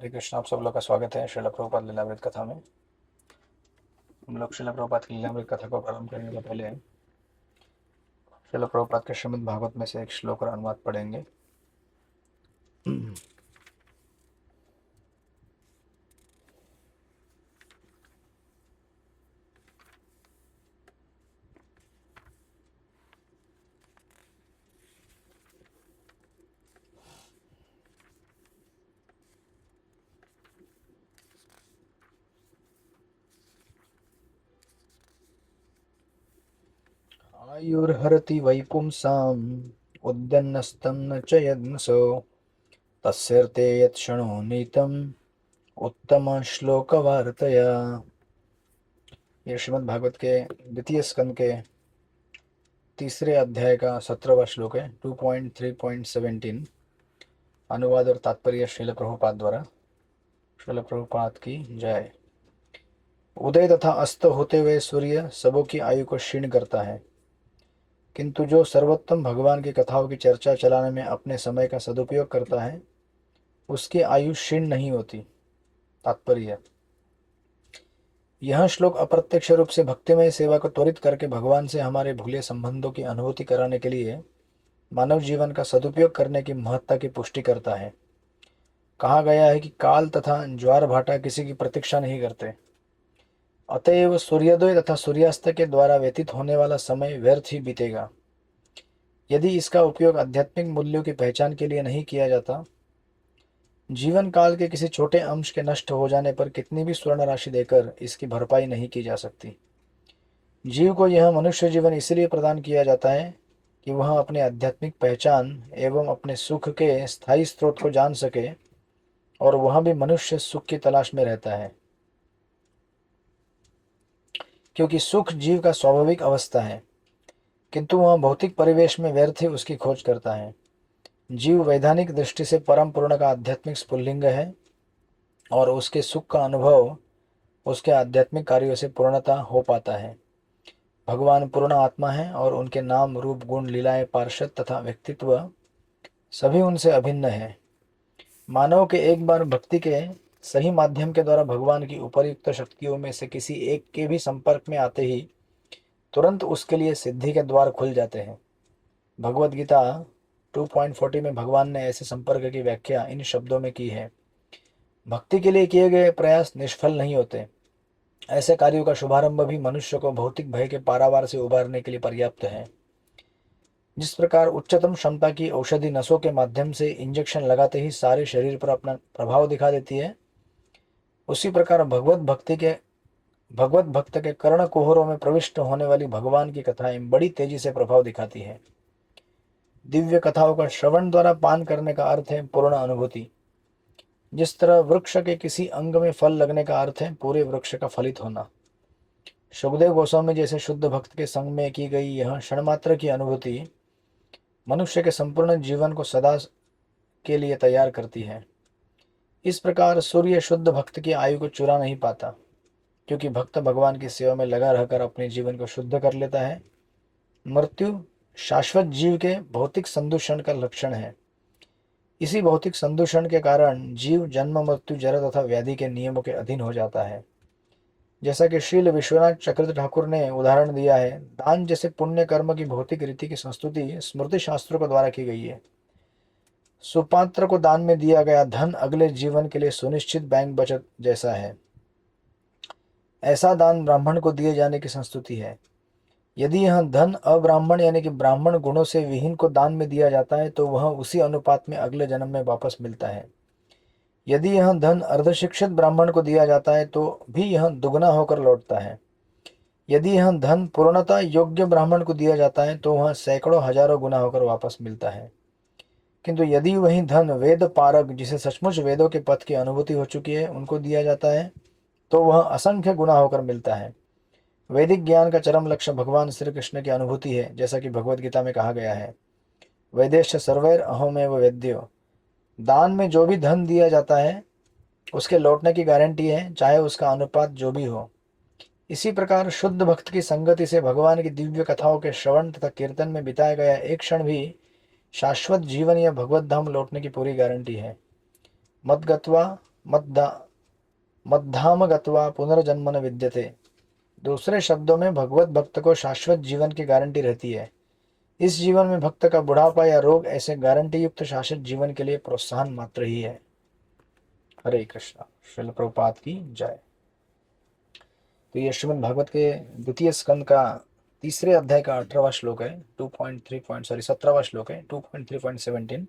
हरे कृष्ण। आप सब लोग का स्वागत है श्रील प्रभुपाद लीलामृत कथा में। हम लोग श्रील प्रभुपाद की लीलामृत कथा को प्रारंभ करने से पहले श्रील प्रभुपाद के श्रीमद् भागवत में से एक श्लोक और अनुवाद पढ़ेंगे। आयुर्हरति वैपुंसाम् उद्यन्नस्तं न च यद्नसो तस्यर्थे यत्क्षणो नीतम् उत्तम श्लोक वार्तया। ये श्रीमद् भागवत के द्वितीय स्कंद के तीसरे अध्याय का 17वां श्लोक है। 2.3.17 अनुवाद और तात्पर्य श्रील प्रभुपाद द्वारा। श्रील प्रभुपाद की जय। उदय तथा अस्त होते हुए सूर्य सबों की आयु को क्षीण करता है, किंतु जो सर्वोत्तम भगवान की कथाओं की चर्चा चलाने में अपने समय का सदुपयोग करता है उसकी आयु क्षीण नहीं होती। तात्पर्य: यह श्लोक अप्रत्यक्ष रूप से भक्तिमय सेवा को त्वरित करके भगवान से हमारे भूले संबंधों की अनुभूति कराने के लिए मानव जीवन का सदुपयोग करने की महत्ता की पुष्टि करता है। कहा गया है कि काल तथा ज्वार भाटा किसी की प्रतीक्षा नहीं करते, अतएव सूर्योदय तथा सूर्यास्त के द्वारा व्यतीत होने वाला समय व्यर्थ ही बीतेगा। यदि इसका उपयोग आध्यात्मिक मूल्यों की पहचान के लिए नहीं किया जाता, जीवन काल के किसी छोटे अंश के नष्ट हो जाने पर कितनी भी स्वर्ण राशि देकर इसकी भरपाई नहीं की जा सकती। जीव को यह मनुष्य जीवन इसलिए प्रदान किया जाता है कि वह अपने आध्यात्मिक पहचान एवं अपने सुख के स्थायी स्रोत को जान सके, और वह भी मनुष्य सुख की तलाश में रहता है, क्योंकि सुख जीव का स्वाभाविक अवस्था है, किंतु वह भौतिक परिवेश में व्यर्थ ही उसकी खोज करता है। जीव वैधानिक दृष्टि से परम पूर्ण का आध्यात्मिक स्फुल्लिंग है, और उसके सुख का अनुभव उसके आध्यात्मिक कार्यों से पूर्णता हो पाता है। भगवान पूर्ण आत्मा है और उनके नाम रूप गुण लीलाएं पार्षद तथा व्यक्तित्व सभी उनसे अभिन्न है। मानव के एक बार भक्ति के सही माध्यम के द्वारा भगवान की उपर्युक्त शक्तियों में से किसी एक के भी संपर्क में आते ही तुरंत उसके लिए सिद्धि के द्वार खुल जाते हैं। भगवद गीता 2.40 में भगवान ने ऐसे संपर्क की व्याख्या इन शब्दों में की है: भक्ति के लिए किए गए प्रयास निष्फल नहीं होते। ऐसे कार्यों का शुभारंभ भी मनुष्य को भौतिक भय के पारावार से उबारने के लिए पर्याप्त है। जिस प्रकार उच्चतम क्षमता की औषधि नसों के माध्यम से इंजेक्शन लगाते ही सारे शरीर पर अपना प्रभाव दिखा देती है, उसी प्रकार भगवत भक्त के कर्ण कुहरों में प्रविष्ट होने वाली भगवान की कथाएं बड़ी तेजी से प्रभाव दिखाती है। दिव्य कथाओं का श्रवण द्वारा पान करने का अर्थ है पूर्ण अनुभूति। जिस तरह वृक्ष के किसी अंग में फल लगने का अर्थ है पूरे वृक्ष का फलित होना, सुखदेव गोस्वामी जैसे शुद्ध भक्त के संग में की गई यह क्षणमात्र की अनुभूति मनुष्य के संपूर्ण जीवन को सदा के लिए तैयार करती है। इस प्रकार सूर्य शुद्ध भक्त की आयु को चुरा नहीं पाता, क्योंकि भक्त भगवान की सेवा में लगा रहकर अपने जीवन को शुद्ध कर लेता है। मृत्यु शाश्वत जीव के भौतिक संदूषण का लक्षण है। इसी भौतिक संदूषण के कारण जीव जन्म मृत्यु जरा तथा व्याधि के नियमों के अधीन हो जाता है। जैसा कि श्रील विश्वनाथ चक्रवर्ती ठाकुर ने उदाहरण दिया है, दान जैसे पुण्य कर्म की भौतिक रीति की संस्तुति स्मृति शास्त्रों के द्वारा की गई है। सुपात्र को दान में दिया गया धन अगले जीवन के लिए सुनिश्चित बैंक बचत जैसा है। ऐसा दान ब्राह्मण को दिए जाने की संस्तुति है। यदि यह धन अब्राह्मण यानी कि ब्राह्मण गुणों से विहीन को दान में दिया जाता है तो वह उसी अनुपात में अगले जन्म में वापस मिलता है। यदि यह धन अर्धशिक्षित ब्राह्मण को दिया जाता है तो भी यह दुगना होकर लौटता है। यदि यह धन पूर्णतः योग्य ब्राह्मण को दिया जाता है तो वह सैकड़ों हजारों गुना होकर वापस मिलता है। किंतु यदि वही धन वेद पारक जिसे सचमुच वेदों के पथ की अनुभूति हो चुकी है उनको दिया जाता है तो वह असंख्य गुना होकर मिलता है। वैदिक ज्ञान का चरम लक्ष्य भगवान श्री कृष्ण की अनुभूति है, जैसा कि भगवद गीता में कहा गया है, वैदेश्य सर्वैर अहोमेव वेद्यो। दान में जो भी धन दिया जाता है उसके लौटने की गारंटी है, चाहे उसका अनुपात जो भी हो। इसी प्रकार शुद्ध भक्त की संगति से भगवान की दिव्य कथाओं के श्रवण तथा कीर्तन में बिताया गया एक क्षण भी शाश्वत जीवन या भगवत धाम लौटने की पूरी गारंटी है। मत गत्वा मद्धाम गत्वा पुनर्जन्म न विद्यते। दूसरे शब्दों में भगवत भक्त को शाश्वत जीवन की गारंटी रहती है। इस जीवन में भक्त का बुढ़ापा या रोग ऐसे गारंटी युक्त शाश्वत जीवन के लिए प्रोत्साहन मात्र ही है। हरे कृष्णा। श्रील प्रभुपाद की जय। तो ये श्रीमद् भागवत के द्वितीय स्कंद का तीसरे अध्याय का 18वां श्लोक है, 17वां श्लोक है, 2.3.17।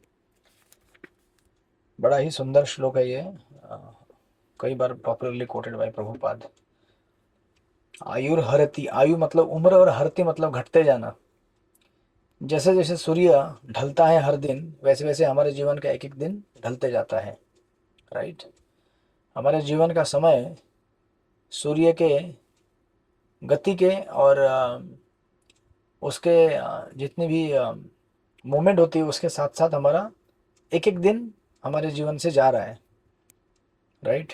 बड़ा ही सुंदर श्लोक है ये, कई बार पॉपुलरली कोटेड बाय प्रभुपाद। आयुर हरति, आयु मतलब उम्र और हरति मतलब घटते जाना। जैसे जैसे सूर्य ढलता है हर दिन, वैसे वैसे हमारे जीवन का एक एक दिन ढलते जाता है। राइट। हमारे जीवन का समय सूर्य के गति के और उसके जितनी भी मूवमेंट होती है उसके साथ साथ हमारा एक एक दिन हमारे जीवन से जा रहा है। राइट।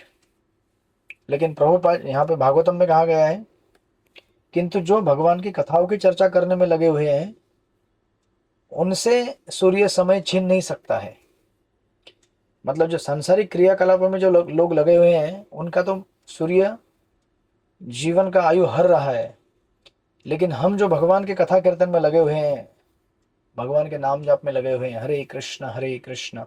लेकिन प्रभुपाद यहाँ पे भागवतम में कहा गया है, किंतु जो भगवान की कथाओं की चर्चा करने में लगे हुए हैं उनसे सूर्य समय छीन नहीं सकता है। मतलब जो सांसारिक क्रियाकलापों में जो लोग लगे हुए हैं उनका तो सूर्य जीवन का आयु हर रहा है, लेकिन हम जो भगवान के कथा कीर्तन में लगे हुए हैं, भगवान के नाम जाप में लगे हुए हैं, हरे कृष्ण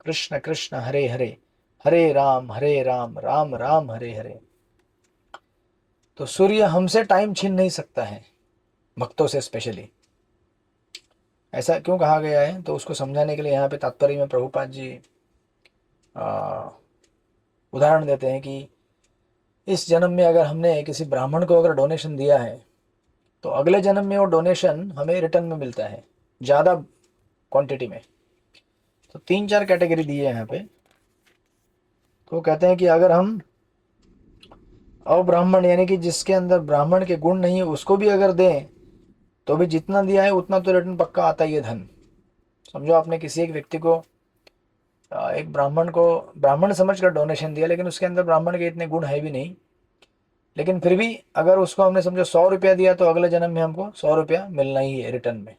कृष्ण कृष्ण हरे हरे, हरे राम राम राम हरे हरे, तो सूर्य हमसे टाइम छीन नहीं सकता है, भक्तों से स्पेशली। ऐसा क्यों कहा गया है तो उसको समझाने के लिए यहाँ पे तात्पर्य में प्रभुपाद जी उदाहरण देते हैं कि इस जन्म में अगर हमने किसी ब्राह्मण को अगर डोनेशन दिया है तो अगले जन्म में वो डोनेशन हमें रिटर्न में मिलता है ज़्यादा क्वांटिटी में। तो 3-4 कैटेगरी दी है यहाँ पे। तो कहते हैं कि अगर हम अब्राह्मण यानी कि जिसके अंदर ब्राह्मण के गुण नहीं है उसको भी अगर दें तो भी जितना दिया है उतना तो रिटर्न पक्का आता ही है धन। समझो आपने किसी एक व्यक्ति को एक ब्राह्मण को ब्राह्मण समझकर डोनेशन दिया, लेकिन उसके अंदर ब्राह्मण के इतने गुण है भी नहीं, लेकिन फिर भी अगर उसको हमने समझो 100 रुपया दिया तो अगले जन्म में हमको 100 रुपया मिलना ही है रिटर्न में।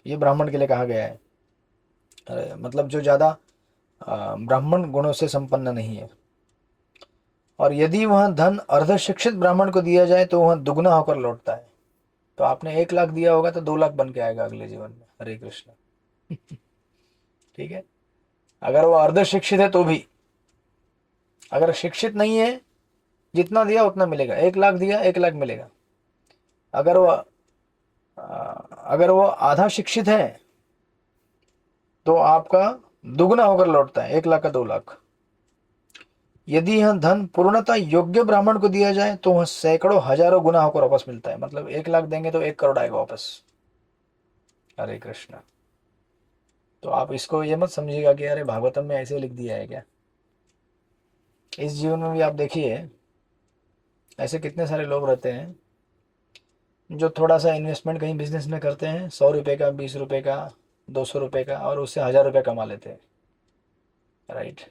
ये ब्राह्मण के लिए कहा गया है, मतलब जो ज़्यादा ब्राह्मण गुणों से संपन्न नहीं है। और यदि वह धन अर्धशिक्षित ब्राह्मण को दिया जाए तो वह दुगना होकर लौटता है। तो आपने 1 लाख दिया होगा तो 2 लाख बन के आएगा अगले जीवन में। हरे कृष्ण। ठीक है। अगर वो अर्धशिक्षित है तो भी, अगर शिक्षित नहीं है जितना दिया उतना मिलेगा। 1 लाख दिया 1 लाख मिलेगा। अगर वो आधा शिक्षित है तो आपका दुगना होकर लौटता है, 1 लाख का 2 लाख। यदि यह धन पूर्णतः योग्य ब्राह्मण को दिया जाए तो वह सैकड़ों हजारों गुना होकर वापस मिलता है। मतलब 1 लाख देंगे तो 1 करोड़ आएगा वापस। हरे कृष्ण। तो आप इसको ये मत समझिएगा कि अरे भागवतम में ऐसे लिख दिया है क्या। इस जीवन में भी आप देखिए ऐसे कितने सारे लोग रहते हैं जो थोड़ा सा इन्वेस्टमेंट कहीं बिजनेस में करते हैं, 100 रुपये का, 20 रुपये का, 200 रुपये का, और उससे 1000 रुपये कमा लेते हैं। राइट।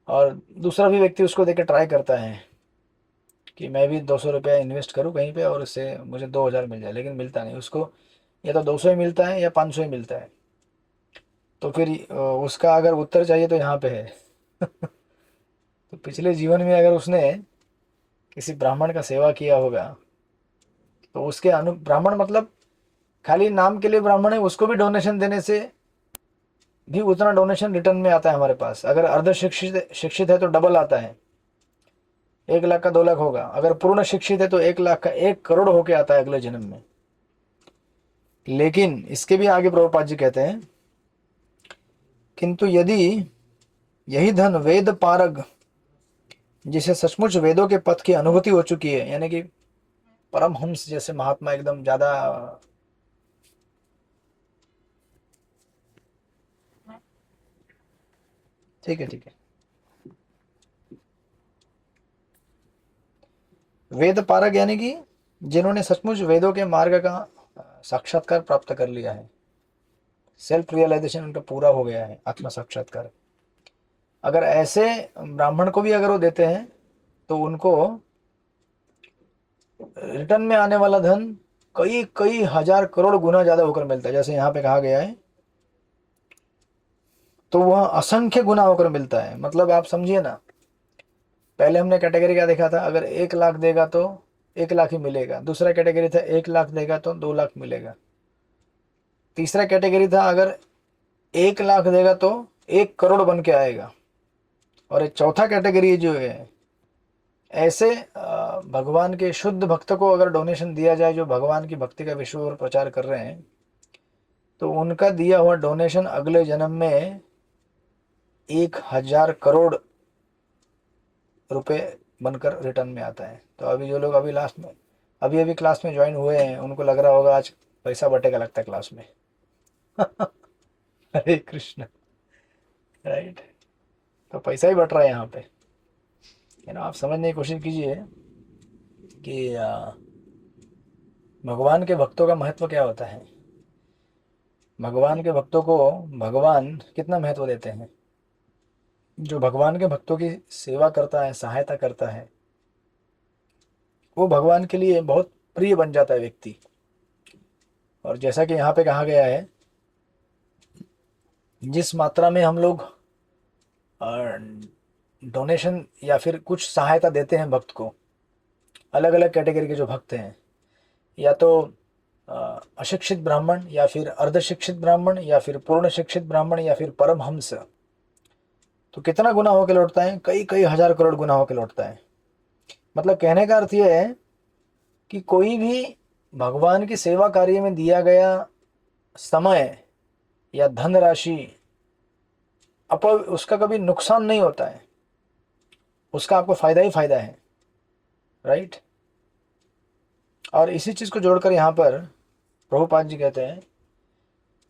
और दूसरा भी व्यक्ति उसको देख के ट्राई करता है कि मैं भी 200 रुपया इन्वेस्ट करूँ कहीं पे और उससे मुझे 2000 मिल जाए, लेकिन मिलता नहीं उसको। या तो 200 ही मिलता है या 500 ही मिलता है। तो फिर उसका अगर उत्तर चाहिए तो यहाँ पे है। तो पिछले जीवन में अगर उसने किसी ब्राह्मण का सेवा किया होगा तो उसके ब्राह्मण मतलब खाली नाम के लिए ब्राह्मण है, उसको भी डोनेशन देने से भी उतना डोनेशन रिटर्न में आता है हमारे पास। अगर अर्ध शिक्षित शिक्षित है तो डबल आता है, 1 लाख का 2 लाख होगा। अगर पूर्ण शिक्षित है तो 1 लाख का 1 करोड़ होके आता है अगले जन्म में। लेकिन इसके भी आगे प्रभुपाद जी कहते हैं, किंतु यदि यही धन वेद पारग, जिसे सचमुच वेदों के पथ की अनुभूति हो चुकी है, यानी कि परमहंस जैसे महात्मा एकदम ज्यादा ठीक है वेद पारग यानी कि जिन्होंने सचमुच वेदों के मार्ग का साक्षात्कार प्राप्त कर लिया है, सेल्फ रियलाइजेशन उनका पूरा हो गया है, आत्म साक्षात्कार। अगर ऐसे ब्राह्मण को भी अगर वो देते हैं तो उनको रिटर्न में आने वाला धन कई कई हजार करोड़ गुना ज्यादा होकर मिलता है। जैसे यहाँ पे कहा गया है, तो वह असंख्य गुना होकर मिलता है। मतलब आप समझिए ना, पहले हमने कैटेगरी क्या देखा था, अगर 1 लाख देगा तो 1 लाख ही मिलेगा। दूसरा कैटेगरी था 1 लाख देगा तो 2 लाख मिलेगा। तीसरा कैटेगरी था अगर 1 लाख देगा तो 1 करोड़ बन के आएगा। और एक चौथा कैटेगरी जो है, ऐसे भगवान के शुद्ध भक्त को अगर डोनेशन दिया जाए, जो भगवान की भक्ति का विश्व और प्रचार कर रहे हैं, तो उनका दिया हुआ डोनेशन अगले जन्म में 1,000 करोड़ रुपए बनकर रिटर्न में आता है। तो अभी जो लोग अभी लास्ट में अभी अभी क्लास में ज्वाइन हुए हैं, उनको लग रहा होगा आज पैसा बटेगा लगता है क्लास में। हरे कृष्ण, राइट। तो पैसा ही बट रहा है यहाँ पे, आप समझने की कोशिश कीजिए कि भगवान के भक्तों का महत्व क्या होता है। भगवान के भक्तों को भगवान कितना महत्व देते हैं। जो भगवान के भक्तों की सेवा करता है, सहायता करता है, वो भगवान के लिए बहुत प्रिय बन जाता है व्यक्ति। और जैसा कि यहाँ पे कहा गया है, जिस मात्रा में हम लोग डोनेशन या फिर कुछ सहायता देते हैं भक्त को, अलग अलग कैटेगरी के जो भक्त हैं, या तो अशिक्षित ब्राह्मण, या फिर अर्धशिक्षित ब्राह्मण, या फिर पूर्ण शिक्षित ब्राह्मण, या फिर परमहंस, तो कितना गुना होकर लौटता है, कई कई हजार करोड़ गुना होकर लौटता है। मतलब कहने का अर्थ यह है कि कोई भी भगवान की सेवा कार्य में दिया गया समय या धनराशि उसका कभी नुकसान नहीं होता है, उसका आपको फायदा ही फायदा है, राइट। और इसी चीज को जोड़कर यहाँ पर प्रभुपाद जी कहते हैं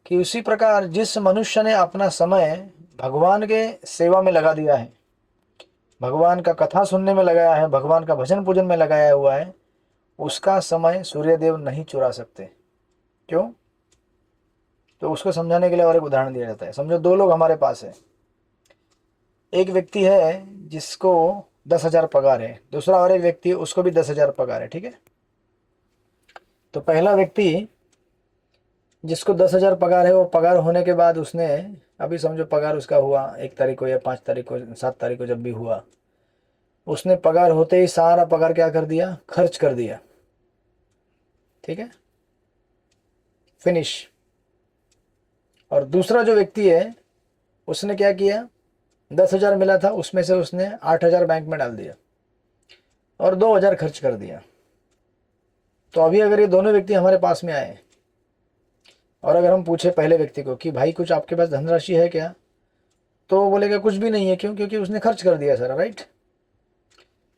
कि उसी प्रकार जिस मनुष्य ने अपना समय भगवान के सेवा में लगा दिया है, भगवान का कथा सुनने में लगाया है, भगवान का भजन पूजन में लगाया हुआ है, उसका समय सूर्यदेव नहीं चुरा सकते। क्यों? तो उसको समझाने के लिए और एक उदाहरण दिया जाता है। समझो 2 लोग हमारे पास है। एक व्यक्ति है जिसको 10,000 पगार है, दूसरा और एक व्यक्ति है उसको भी 10,000 पगार है, ठीक है। तो पहला व्यक्ति जिसको 10,000 पगार है, वो पगार होने के बाद उसने, अभी समझो पगार उसका हुआ 1 तारीख को या 5 तारीख को, 7 तारीख को, जब भी हुआ, उसने पगार होते ही सारा पगार क्या कर दिया, खर्च कर दिया, ठीक है, फिनिश। और दूसरा जो व्यक्ति है, उसने क्या किया, 10,000 मिला था, उसमें से उसने 8,000 बैंक में डाल दिया और 2,000 खर्च कर दिया। तो अभी अगर ये दोनों व्यक्ति हमारे पास में आए और अगर हम पूछे पहले व्यक्ति को कि भाई कुछ आपके पास धनराशि है क्या, तो वो बोलेगा कुछ भी नहीं है। क्यों? क्योंकि उसने खर्च कर दिया सारा, राइट।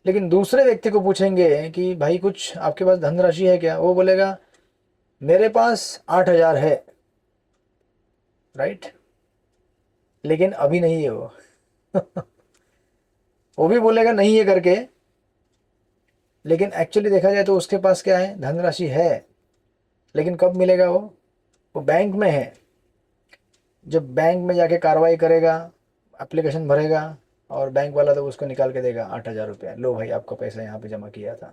लेकिन दूसरे व्यक्ति को पूछेंगे कि भाई कुछ आपके पास धनराशि है क्या, वो बोलेगा मेरे पास 8,000 है, राइट, लेकिन अभी नहीं है वो। वो भी बोलेगा नहीं है करके, लेकिन एक्चुअली देखा जाए तो उसके पास क्या है, धनराशि है, लेकिन कब मिलेगा वो बैंक में है। जब बैंक में जाके कार्रवाई करेगा, एप्लीकेशन भरेगा, और बैंक वाला तो उसको निकाल के देगा 8,000 रुपया, लो भाई आपका पैसा यहाँ पे जमा किया था।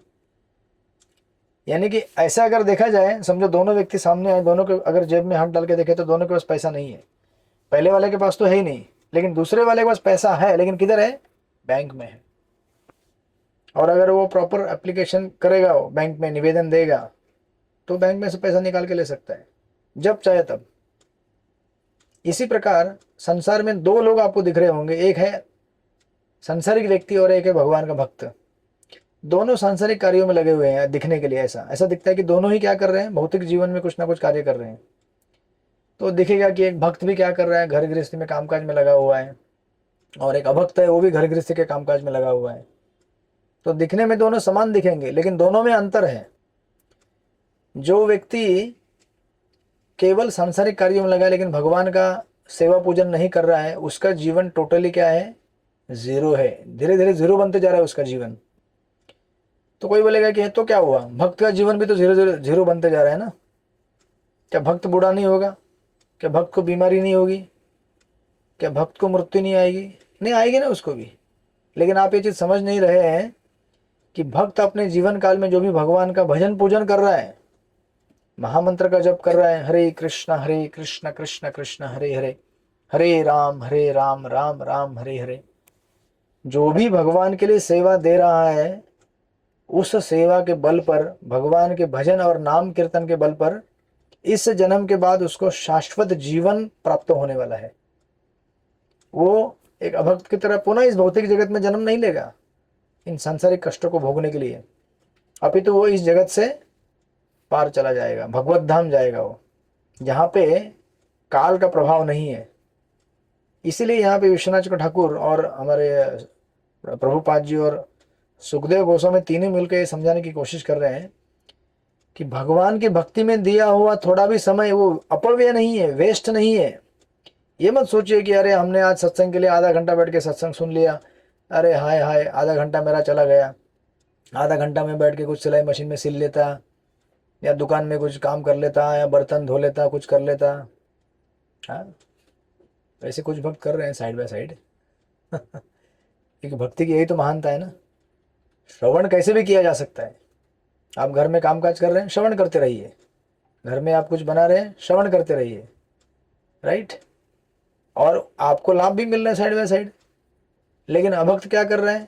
यानी कि ऐसा अगर देखा जाए, समझो दोनों व्यक्ति सामने आए, दोनों को अगर जेब में हाथ डाल के देखे तो दोनों के पास पैसा नहीं है। पहले वाले के पास तो है ही नहीं, लेकिन दूसरे वाले के पास पैसा है, लेकिन किधर है, बैंक में है। और अगर वो प्रॉपर एप्लीकेशन करेगा, वो बैंक में निवेदन देगा, तो बैंक में से पैसा निकाल के ले सकता है जब चाहे तब। इसी प्रकार संसार में 2 लोग आपको दिख रहे होंगे, एक है सांसारिक व्यक्ति और एक है भगवान का भक्त। दोनों सांसारिक कार्यों में लगे हुए हैं दिखने के लिए। ऐसा ऐसा दिखता है कि दोनों ही क्या कर रहे हैं, भौतिक जीवन में कुछ ना कुछ कार्य कर रहे हैं। तो दिखेगा कि एक भक्त भी क्या कर रहा है, घर गृहस्थी में कामकाज में लगा हुआ है, और एक अभक्त है, वो भी घर गृहस्थी के कामकाज में लगा हुआ है। तो दिखने में दोनों समान दिखेंगे, लेकिन दोनों में अंतर है। जो व्यक्ति केवल सांसारिक कार्यों में लगा है लेकिन भगवान का सेवा पूजन नहीं कर रहा है, उसका जीवन टोटली क्या है, जीरो है। धीरे धीरे जीरो बनते जा रहा है उसका जीवन। तो कोई बोलेगा कि तो क्या हुआ, भक्त का जीवन भी तो धीरे धीरे जीरो बनते जा रहा है ना। क्या भक्त बूढ़ा नहीं होगा? क्या भक्त को बीमारी नहीं होगी? क्या भक्त को मृत्यु नहीं आएगी? नहीं आएगी ना उसको भी। लेकिन आप ये चीज समझ नहीं रहे हैं कि भक्त अपने जीवन काल में जो भी भगवान का भजन पूजन कर रहा है, महामंत्र का जप कर रहा है, हरे कृष्ण कृष्ण कृष्ण हरे हरे, हरे राम राम राम हरे हरे। जो भी भगवान के लिए सेवा दे रहा है, उस सेवा के बल पर, भगवान के भजन और नाम कीर्तन के बल पर इस जन्म के बाद उसको शाश्वत जीवन प्राप्त होने वाला है। वो एक अभक्त की तरह पुनः इस भौतिक जगत में जन्म नहीं लेगा इन सांसारिक कष्टों को भोगने के लिए, अपितु वो इस जगत से पार चला जाएगा, भगवत धाम जाएगा वो, जहाँ पे काल का प्रभाव नहीं है। इसीलिए यहाँ पे विश्वनाथ ठाकुर और हमारे प्रभुपाद जी और सुखदेव गोस्वामी तीनों मिलकर ये समझाने की कोशिश कर रहे हैं कि भगवान की भक्ति में दिया हुआ थोड़ा भी समय वो अपव्यय नहीं है, वेस्ट नहीं है। ये मत सोचिए कि अरे हमने आज सत्संग के लिए आधा घंटा बैठ के सत्संग सुन लिया, अरे हाय हाय आधा घंटा मेरा चला गया, आधा घंटा में बैठ के कुछ सिलाई मशीन में सिल लेता, या दुकान में कुछ काम कर लेता, या बर्तन धो लेता, कुछ कर लेता। हाँ, ऐसे कुछ भक्त कर रहे हैं साइड बाय साइड। क्योंकि भक्ति की यही तो महानता है ना। श्रवण कैसे भी किया जा सकता है। आप घर में कामकाज कर रहे हैं, श्रवण करते रहिए। घर में आप कुछ बना रहे हैं, श्रवण करते रहिए, राइट। और आपको लाभ भी मिल रहा है साइड बाय साइड। लेकिन अभक्त क्या कर रहे हैं,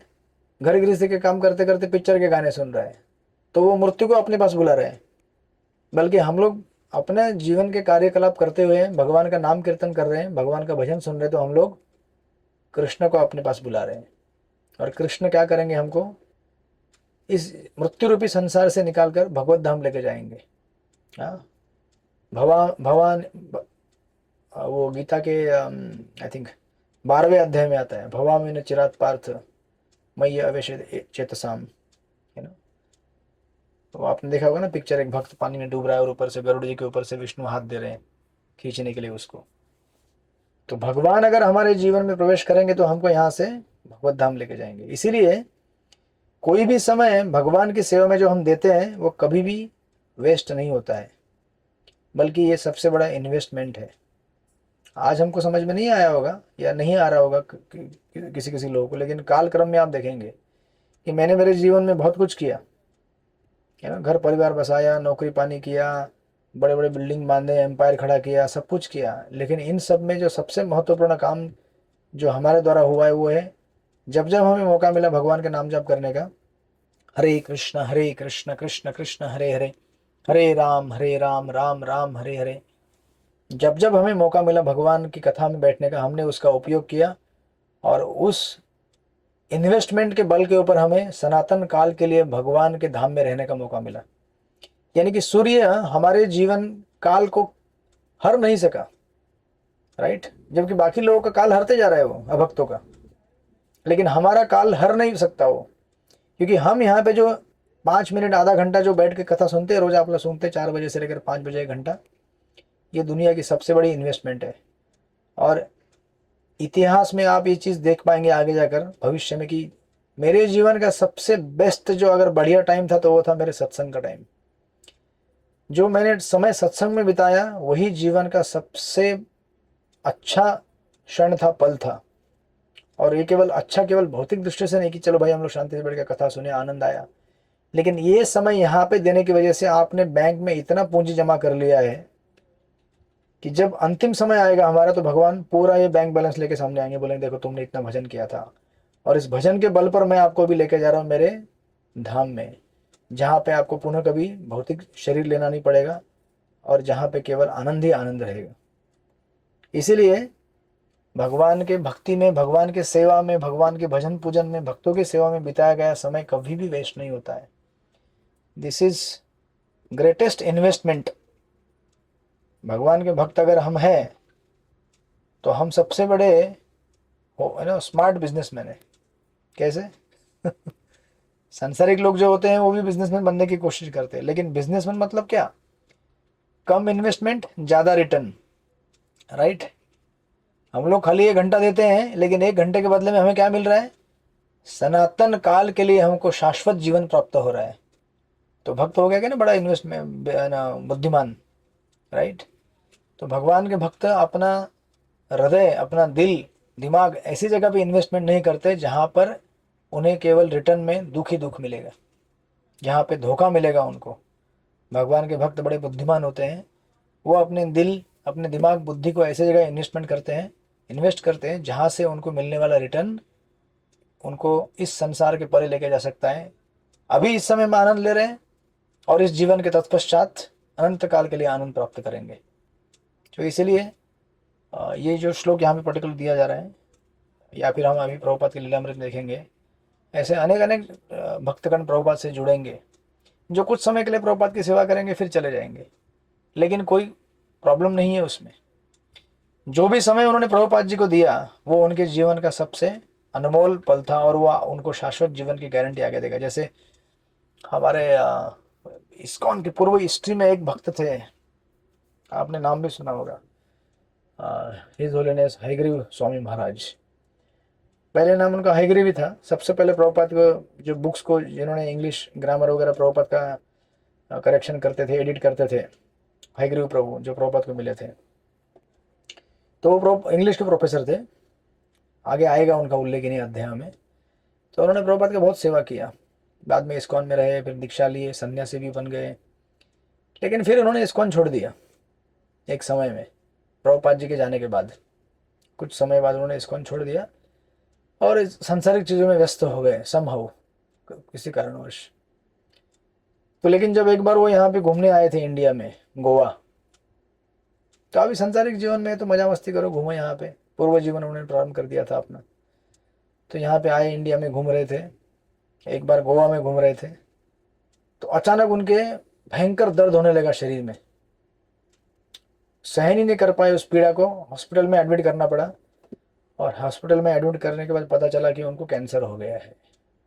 घर गृहस्थी के काम करते करते पिक्चर के गाने सुन रहे हैं, तो वो मृत्यु को अपने पास बुला रहे हैं। बल्कि हम लोग अपने जीवन के कार्यकलाप करते हुए भगवान का नाम कीर्तन कर रहे हैं, भगवान का भजन सुन रहे हैं, तो हम लोग कृष्ण को अपने पास बुला रहे हैं। और कृष्ण क्या करेंगे, हमको इस मृत्यु रूपी संसार से निकालकर भगवत धाम लेके जाएंगे। हाँ, भगवान वो गीता के आई थिंक 12वें अध्याय में आता है, भवामि न चिरात पार्थ मय्य अवेश चेतसाम, है ना। तो आपने देखा होगा ना पिक्चर, एक भक्त पानी में डूब रहा है और ऊपर से गरुड़ जी के ऊपर से विष्णु हाथ दे रहे हैं खींचने के लिए उसको। तो भगवान अगर हमारे जीवन में प्रवेश करेंगे तो हमको यहाँ से भगवत धाम लेके जाएंगे। इसीलिए कोई भी समय भगवान की सेवा में जो हम देते हैं वो कभी भी वेस्ट नहीं होता है, बल्कि ये सबसे बड़ा इन्वेस्टमेंट है। आज हमको समझ में नहीं आया होगा या नहीं आ रहा होगा किसी किसी लोगों को, लेकिन काल क्रम में आप देखेंगे कि मैंने मेरे जीवन में बहुत कुछ किया है ना। घर परिवार बसाया, नौकरी पानी किया, बड़े बड़े बिल्डिंग बांधे, एम्पायर खड़ा किया, सब कुछ किया। लेकिन इन सब में जो सबसे महत्वपूर्ण काम जो हमारे द्वारा हुआ है वो है, जब जब हमें मौका मिला भगवान के नाम जप करने का, हरे कृष्ण कृष्ण कृष्ण हरे हरे, हरे राम राम राम हरे हरे, जब जब हमें मौका मिला भगवान की कथा में बैठने का, हमने उसका उपयोग किया। और उस इन्वेस्टमेंट के बल के ऊपर हमें सनातन काल के लिए भगवान के धाम में रहने का मौका मिला। यानी कि सूर्य हमारे जीवन काल को हर नहीं सका, राइट, जबकि बाकी लोगों का काल हरते जा रहा है वो अभक्तों का, लेकिन हमारा काल हर नहीं सकता वो। क्योंकि हम यहाँ पे जो 5 मिनट आधा घंटा जो बैठ के कथा सुनते हैं, रोज आप लोग सुनते हैं 4 बजे से लेकर 5 बजे 1 घंटा, ये दुनिया की सबसे बड़ी इन्वेस्टमेंट है। और इतिहास में आप ये चीज़ देख पाएंगे आगे जाकर भविष्य में कि मेरे जीवन का सबसे बेस्ट जो अगर बढ़िया टाइम था तो वो था मेरे सत्संग का टाइम। जो मैंने समय सत्संग में बिताया वही जीवन का सबसे अच्छा क्षण था, पल था। और ये केवल अच्छा केवल भौतिक दृष्टि से नहीं कि चलो भाई हम लोग शांति से बैठ के कथा सुने, आनंद आया, लेकिन ये समय यहाँ पे देने की वजह से आपने बैंक में इतना पूंजी जमा कर लिया है कि जब अंतिम समय आएगा हमारा तो भगवान पूरा ये बैंक बैलेंस लेके सामने आएंगे, बोलेंगे देखो तुमने इतना भजन किया था और इस भजन के बल पर मैं आपको भी लेके जा रहा हूँ मेरे धाम में, जहाँ पे आपको पुनः कभी भौतिक शरीर लेना नहीं पड़ेगा और जहाँ पे केवल आनंद ही आनंद रहेगा। इसीलिए भगवान के भक्ति में, भगवान के सेवा में, भगवान के भजन पूजन में, भक्तों की सेवा में बिताया गया समय कभी भी वेस्ट नहीं होता है। This is greatest investment. भगवान के भक्त अगर हम हैं तो हम सबसे बड़े हो ना स्मार्ट बिजनेसमैन है। कैसे? सांसारिक लोग जो होते हैं वो भी बिजनेसमैन बनने की कोशिश करते हैं, लेकिन बिजनेसमैन मतलब क्या? कम इन्वेस्टमेंट ज़्यादा रिटर्न, राइट। हम लोग खाली 1 घंटा देते हैं, लेकिन 1 घंटे के बदले में हमें क्या मिल रहा है? सनातन काल के लिए हमको शाश्वत जीवन प्राप्त हो रहा है। तो भक्त हो गया क्या ना बड़ा इन्वेस्टमेंट ना बुद्धिमान, राइट। तो भगवान के भक्त अपना हृदय, अपना दिल, दिमाग ऐसी जगह पे इन्वेस्टमेंट नहीं करते जहाँ पर उन्हें केवल रिटर्न में दुख ही दुख मिलेगा, जहाँ पे धोखा मिलेगा उनको। भगवान के भक्त बड़े बुद्धिमान होते हैं, वो अपने दिल, अपने दिमाग, बुद्धि को ऐसे जगह इन्वेस्टमेंट करते हैं इन्वेस्ट करते हैं जहाँ से उनको मिलने वाला रिटर्न उनको इस संसार के परे लेके जा सकता है। अभी इस समय में आनंद ले रहे हैं और इस जीवन के तत्पश्चात अनंत काल के लिए आनंद प्राप्त करेंगे। तो इसलिए ये जो श्लोक यहाँ पे पर्टिकुलर दिया जा रहा है, या फिर हम अभी प्रभुपाद के लीलामृत देखेंगे, ऐसे अनेक अनेक भक्तगण प्रभुपाद से जुड़ेंगे जो कुछ समय के लिए प्रभुपाद की सेवा करेंगे फिर चले जाएंगे, लेकिन कोई प्रॉब्लम नहीं है उसमें। जो भी समय उन्होंने प्रभुपाद जी को दिया वो उनके जीवन का सबसे अनमोल पल था और वह उनको शाश्वत जीवन की गारंटी आगे देगा। जैसे हमारे इस्कॉन के पूर्व हिस्ट्री में एक भक्त थे, आपने नाम भी सुना होगा, हिज होलीनेस हयग्रीव स्वामी महाराज। पहले नाम उनका हयग्रीव ही था। सबसे पहले प्रभुपाद को जो बुक्स को जिन्होंने इंग्लिश ग्रामर वगैरह प्रभुपाद का करेक्शन करते थे, एडिट करते थे, हयग्रीव प्रभु जो प्रभुपाद को मिले थे, तो वो इंग्लिश के प्रोफेसर थे। आगे आएगा उनका उल्लेख इन्हीं अध्याय में। तो उन्होंने प्रभुपाद का बहुत सेवा किया, बाद में इस्कॉन में रहे, फिर दीक्षा लिए, सन्यासी भी बन गए, लेकिन फिर उन्होंने इस्कॉन छोड़ दिया एक समय में। प्रभुपाद जी के जाने के बाद कुछ समय बाद उन्होंने इस्कॉन छोड़ दिया और सांसारिक चीज़ों में व्यस्त हो गए समहाउ, किसी कारणवश। तो लेकिन जब एक बार वो यहाँ पे घूमने आए थे इंडिया में, गोवा, तो अभी सांसारिक जीवन में तो मजा मस्ती करो, घूमो यहाँ पे, पूर्व जीवन उन्होंने प्रारंभ कर दिया था अपना। तो यहाँ पे आए, इंडिया में घूम रहे थे, एक बार गोवा में घूम रहे थे, तो अचानक उनके भयंकर दर्द होने लगा शरीर में, सहन ही नहीं कर पाए उस पीड़ा को, हॉस्पिटल में एडमिट करना पड़ा। और हॉस्पिटल में एडमिट करने के बाद पता चला कि उनको कैंसर हो गया है।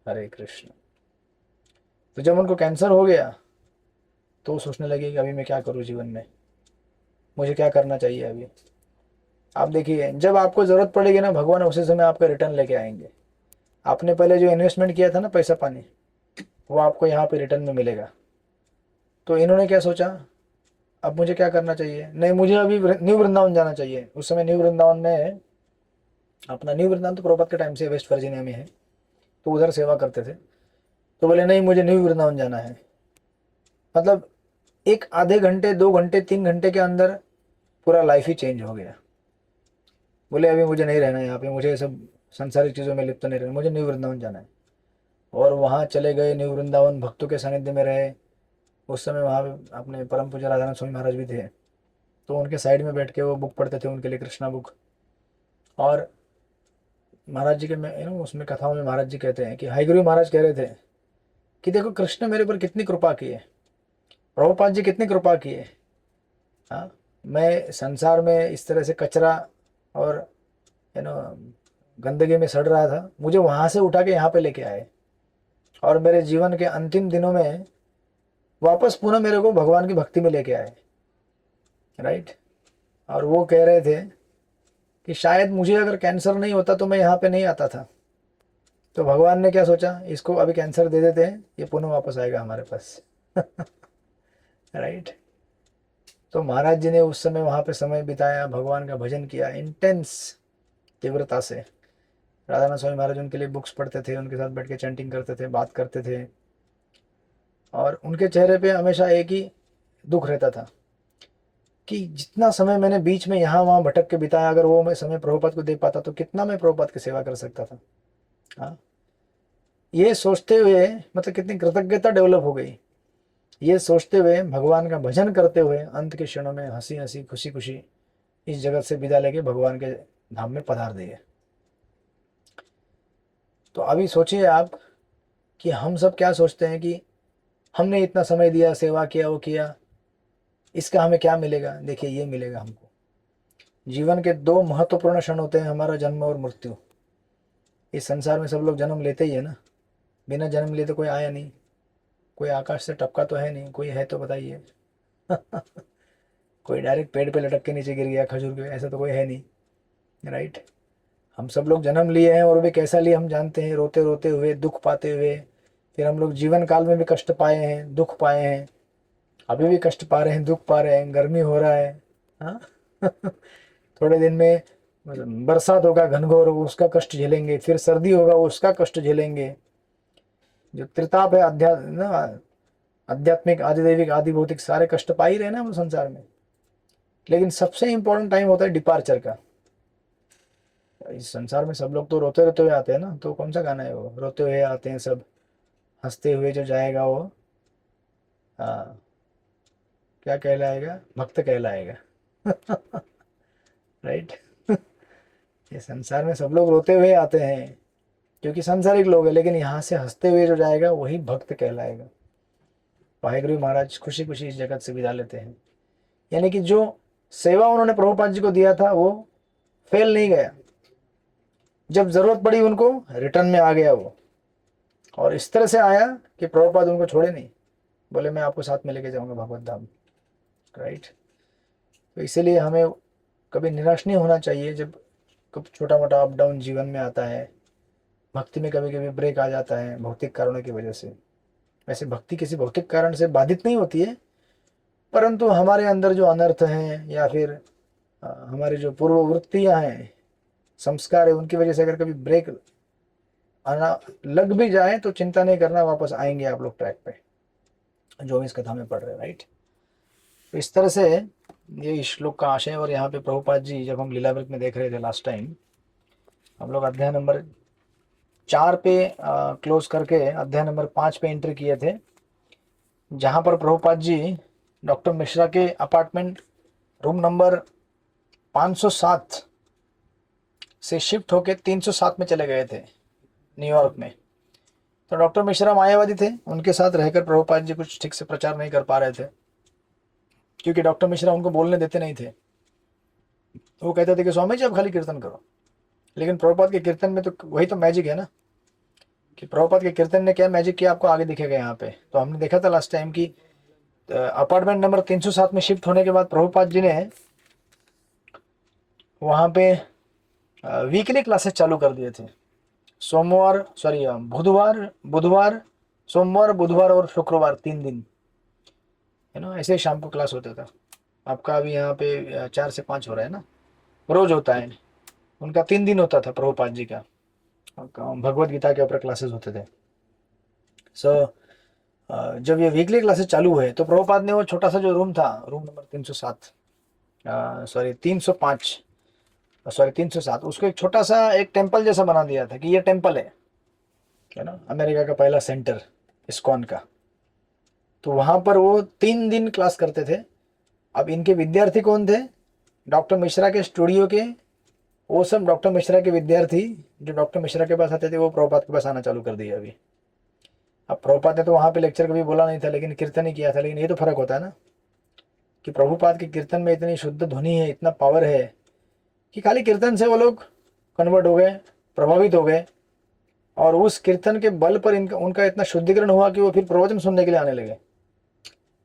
हरे कृष्ण। तो जब उनको कैंसर हो गया तो वो सोचने लगे कि अभी मैं क्या करूँ जीवन में, मुझे क्या करना चाहिए अभी। आप देखिए, जब आपको ज़रूरत पड़ेगी ना, भगवान उसी समय आपका रिटर्न लेके आएंगे। आपने पहले जो इन्वेस्टमेंट किया था ना, पैसा पानी, वो आपको यहाँ पे रिटर्न में मिलेगा। तो इन्होंने क्या सोचा, अब मुझे क्या करना चाहिए, नहीं मुझे अभी न्यू वृंदावन जाना चाहिए। उस समय न्यू वृंदावन में, अपना न्यू वृंदावन तो प्रोपत के टाइम से वेस्ट वर्जीनिया में है, तो उधर सेवा करते थे। तो बोले नहीं मुझे न्यू वृंदावन जाना है। मतलब एक आधे घंटे, 2 घंटे, 3 घंटे के अंदर पूरा लाइफ ही चेंज हो गया। बोले अभी मुझे नहीं रहना है यहाँ पे, मुझे सब संसारिक चीज़ों में लिप्त नहीं रहना, मुझे न्यू वृंदावन जाना है। और वहाँ चले गए न्यू वृंदावन, भक्तों के सानिध्य में रहे। उस समय वहाँ पे अपने परम पूज्य राधानाथ स्वामी महाराज भी थे, तो उनके साइड में बैठ के वो बुक पढ़ते थे उनके लिए, कृष्णा बुक। और महाराज जी के में उसमें कथाओं में महाराज जी कहते हैं कि हयग्रीव महाराज कह रहे थे कि देखो कृष्ण मेरे पर कितनी कृपा की है, प्रभुपाद जी कितनी कृपा की है। हाँ, मैं संसार में इस तरह से कचरा और गंदगी में सड़ रहा था, मुझे वहाँ से उठा के यहाँ पे लेके आए और मेरे जीवन के अंतिम दिनों में वापस पुनः मेरे को भगवान की भक्ति में लेके आए। राइट। और वो कह रहे थे कि शायद मुझे अगर कैंसर नहीं होता तो मैं यहाँ पे नहीं आता था। तो भगवान ने क्या सोचा, इसको अभी कैंसर दे देते हैं, ये पुनः वापस आएगा हमारे पास। राइट। तो महाराज जी ने उस समय वहाँ पे समय बिताया, भगवान का भजन किया इंटेंस तीव्रता से। राधानाथ स्वामी महाराज उनके लिए बुक्स पढ़ते थे, उनके साथ बैठ के चैंटिंग करते थे, बात करते थे, और उनके चेहरे पे हमेशा एक ही दुख रहता था कि जितना समय मैंने बीच में यहाँ वहाँ भटक के बिताया, अगर वो मैं समय प्रभुपाद को दे पाता तो कितना मैं प्रभुपाद की सेवा कर सकता था। हाँ, ये सोचते हुए, मतलब कितनी कृतज्ञता डेवलप हो गई, ये सोचते हुए, भगवान का भजन करते हुए, अंत के क्षणों में हंसी हंसी खुशी खुशी इस जगत से विदा लेके भगवान के धाम में पधार दिए। तो अभी सोचिए आप कि हम सब क्या सोचते हैं कि हमने इतना समय दिया, सेवा किया, वो किया, इसका हमें क्या मिलेगा। देखिए ये मिलेगा हमको। जीवन के 2 महत्वपूर्ण क्षण होते हैं, हमारा जन्म और मृत्यु। इस संसार में सब लोग जन्म लेते ही है ना, बिना जन्म लिए तो कोई आया नहीं, कोई आकाश से टपका तो है नहीं, कोई है तो बताइए। कोई डायरेक्ट पेड़ पे लटक के नीचे गिर गया खजूर के, ऐसा तो कोई है नहीं। राइट। हम सब लोग जन्म लिए हैं, और भी कैसा लिए हम जानते हैं, रोते रोते हुए, दुख पाते हुए। फिर हम लोग जीवन काल में भी कष्ट पाए हैं, दुख पाए हैं, अभी भी कष्ट पा रहे हैं, दुख पा रहे हैं, गर्मी हो रहा है। हाँ। थोड़े दिन में बरसात होगा घनघोर, उसका कष्ट झेलेंगे, फिर सर्दी होगा उसका कष्ट झेलेंगे। जो त्रिताप है, आध्यात्मिक, आदिदैविक, आदि भौतिक, सारे कष्ट पा ही रहे ना हम संसार में। लेकिन सबसे इंपॉर्टेंट टाइम होता है डिपार्चर का। इस संसार में सब लोग तो रोते रोते हुए आते हैं ना, तो कौन सा गाना है वो, रोते हुए आते हैं सब, हंसते हुए जो जाएगा वो, हाँ, क्या कहलाएगा, भक्त कहलाएगा। राइट। ये संसार में सब लोग रोते हुए आते हैं क्योंकि सांसारिक लोग हैं, लेकिन यहाँ से हंसते हुए जो जाएगा वही भक्त कहलाएगा। वाहेगुरु महाराज खुशी खुशी इस जगत से विदा लेते हैं। यानी कि जो सेवा उन्होंने प्रभुपाद जी को दिया था वो फेल नहीं गया, जब जरूरत पड़ी उनको रिटर्न में आ गया वो, और इस तरह से आया कि प्रभुपाद उनको छोड़े नहीं, बोले मैं आपको साथ में लेके जाऊंगा भगवत धाम। राइट। तो इसीलिए हमें कभी निराश नहीं होना चाहिए जब कभी छोटा मोटा अप डाउन जीवन में आता है। भक्ति में कभी कभी ब्रेक आ जाता है भौतिक कारणों की वजह से। वैसे भक्ति किसी भौतिक कारण से बाधित नहीं होती है, परंतु हमारे अंदर जो अनर्थ हैं या फिर हमारी जो पूर्व वृत्तियां हैं, संस्कार है, उनकी वजह से अगर कभी ब्रेक आना लग भी जाए तो चिंता नहीं करना, वापस आएंगे आप लोग ट्रैक पे, जो हम इस कथा में पढ़ रहे हैं। राइट। तो इस तरह से ये इस श्लोक का आशय है। और यहाँ पे प्रभुपाद जी जब हम लीलामृत में देख रहे थे लास्ट टाइम, हम लोग अध्याय नंबर 4 पे क्लोज करके अध्याय नंबर 5 पे एंटर किए थे, जहाँ पर प्रभुपाद जी डॉक्टर मिश्रा के अपार्टमेंट रूम नंबर 507 से शिफ्ट होके 307 में चले गए थे न्यूयॉर्क में। तो डॉक्टर मिश्रा मायावादी थे, उनके साथ रहकर प्रभुपाद जी कुछ ठीक से प्रचार नहीं कर पा रहे थे, क्योंकि डॉक्टर मिश्रा उनको बोलने देते नहीं थे। वो कहते थे कि स्वामी जी आप खाली कीर्तन करो। लेकिन प्रभुपाद के कीर्तन में तो वही तो मैजिक है ना, कि प्रभुपाद के कीर्तन ने क्या मैजिक किया आपको आगे दिखेगा यहाँ पे। तो हमने देखा था लास्ट टाइम कि अपार्टमेंट नंबर 307 में शिफ्ट होने के बाद प्रभुपाद जी ने वहाँ पे वीकली क्लासेस चालू कर दिए थे। बुधवार बुधवार सोमवार बुधवार और शुक्रवार 3 दिन, है ना, ऐसे ही शाम को क्लास होता था। आपका अभी यहाँ पे 4 से 5 हो रहा है ना, रोज होता है। उनका 3 दिन होता था प्रभुपाद जी का, भगवत गीता के ऊपर क्लासेस होते थे। सो जब ये वीकली क्लासेस चालू हुए तो प्रभुपाद ने वो छोटा सा जो रूम था, रूम नंबर 307 सॉरी 305 सॉरी 307, उसको एक छोटा सा एक टेम्पल जैसा बना दिया था कि ये टेम्पल है ना, अमेरिका का पहला सेंटर इस्कॉन का। तो वहाँ पर वो 3 दिन क्लास करते थे। अब इनके विद्यार्थी कौन थे, डॉक्टर मिश्रा के स्टूडियो के वो सब डॉक्टर मिश्रा के विद्यार्थी जो डॉक्टर मिश्रा के पास आते थे, वो प्रभुपाद के पास आना चालू कर दिया अभी। अब प्रभुपाद ने तो वहाँ पे लेक्चर कभी बोला नहीं था, लेकिन कीर्तन ही किया था। लेकिन ये तो फर्क होता है ना कि प्रभुपाद के कीर्तन में इतनी शुद्ध ध्वनि है, इतना पावर है कि खाली कीर्तन से वो लोग कन्वर्ट हो गए, प्रभावित हो गए, और उस कीर्तन के बल पर इनका उनका इतना शुद्धिकरण हुआ कि वो फिर प्रवचन सुनने के लिए आने लगे,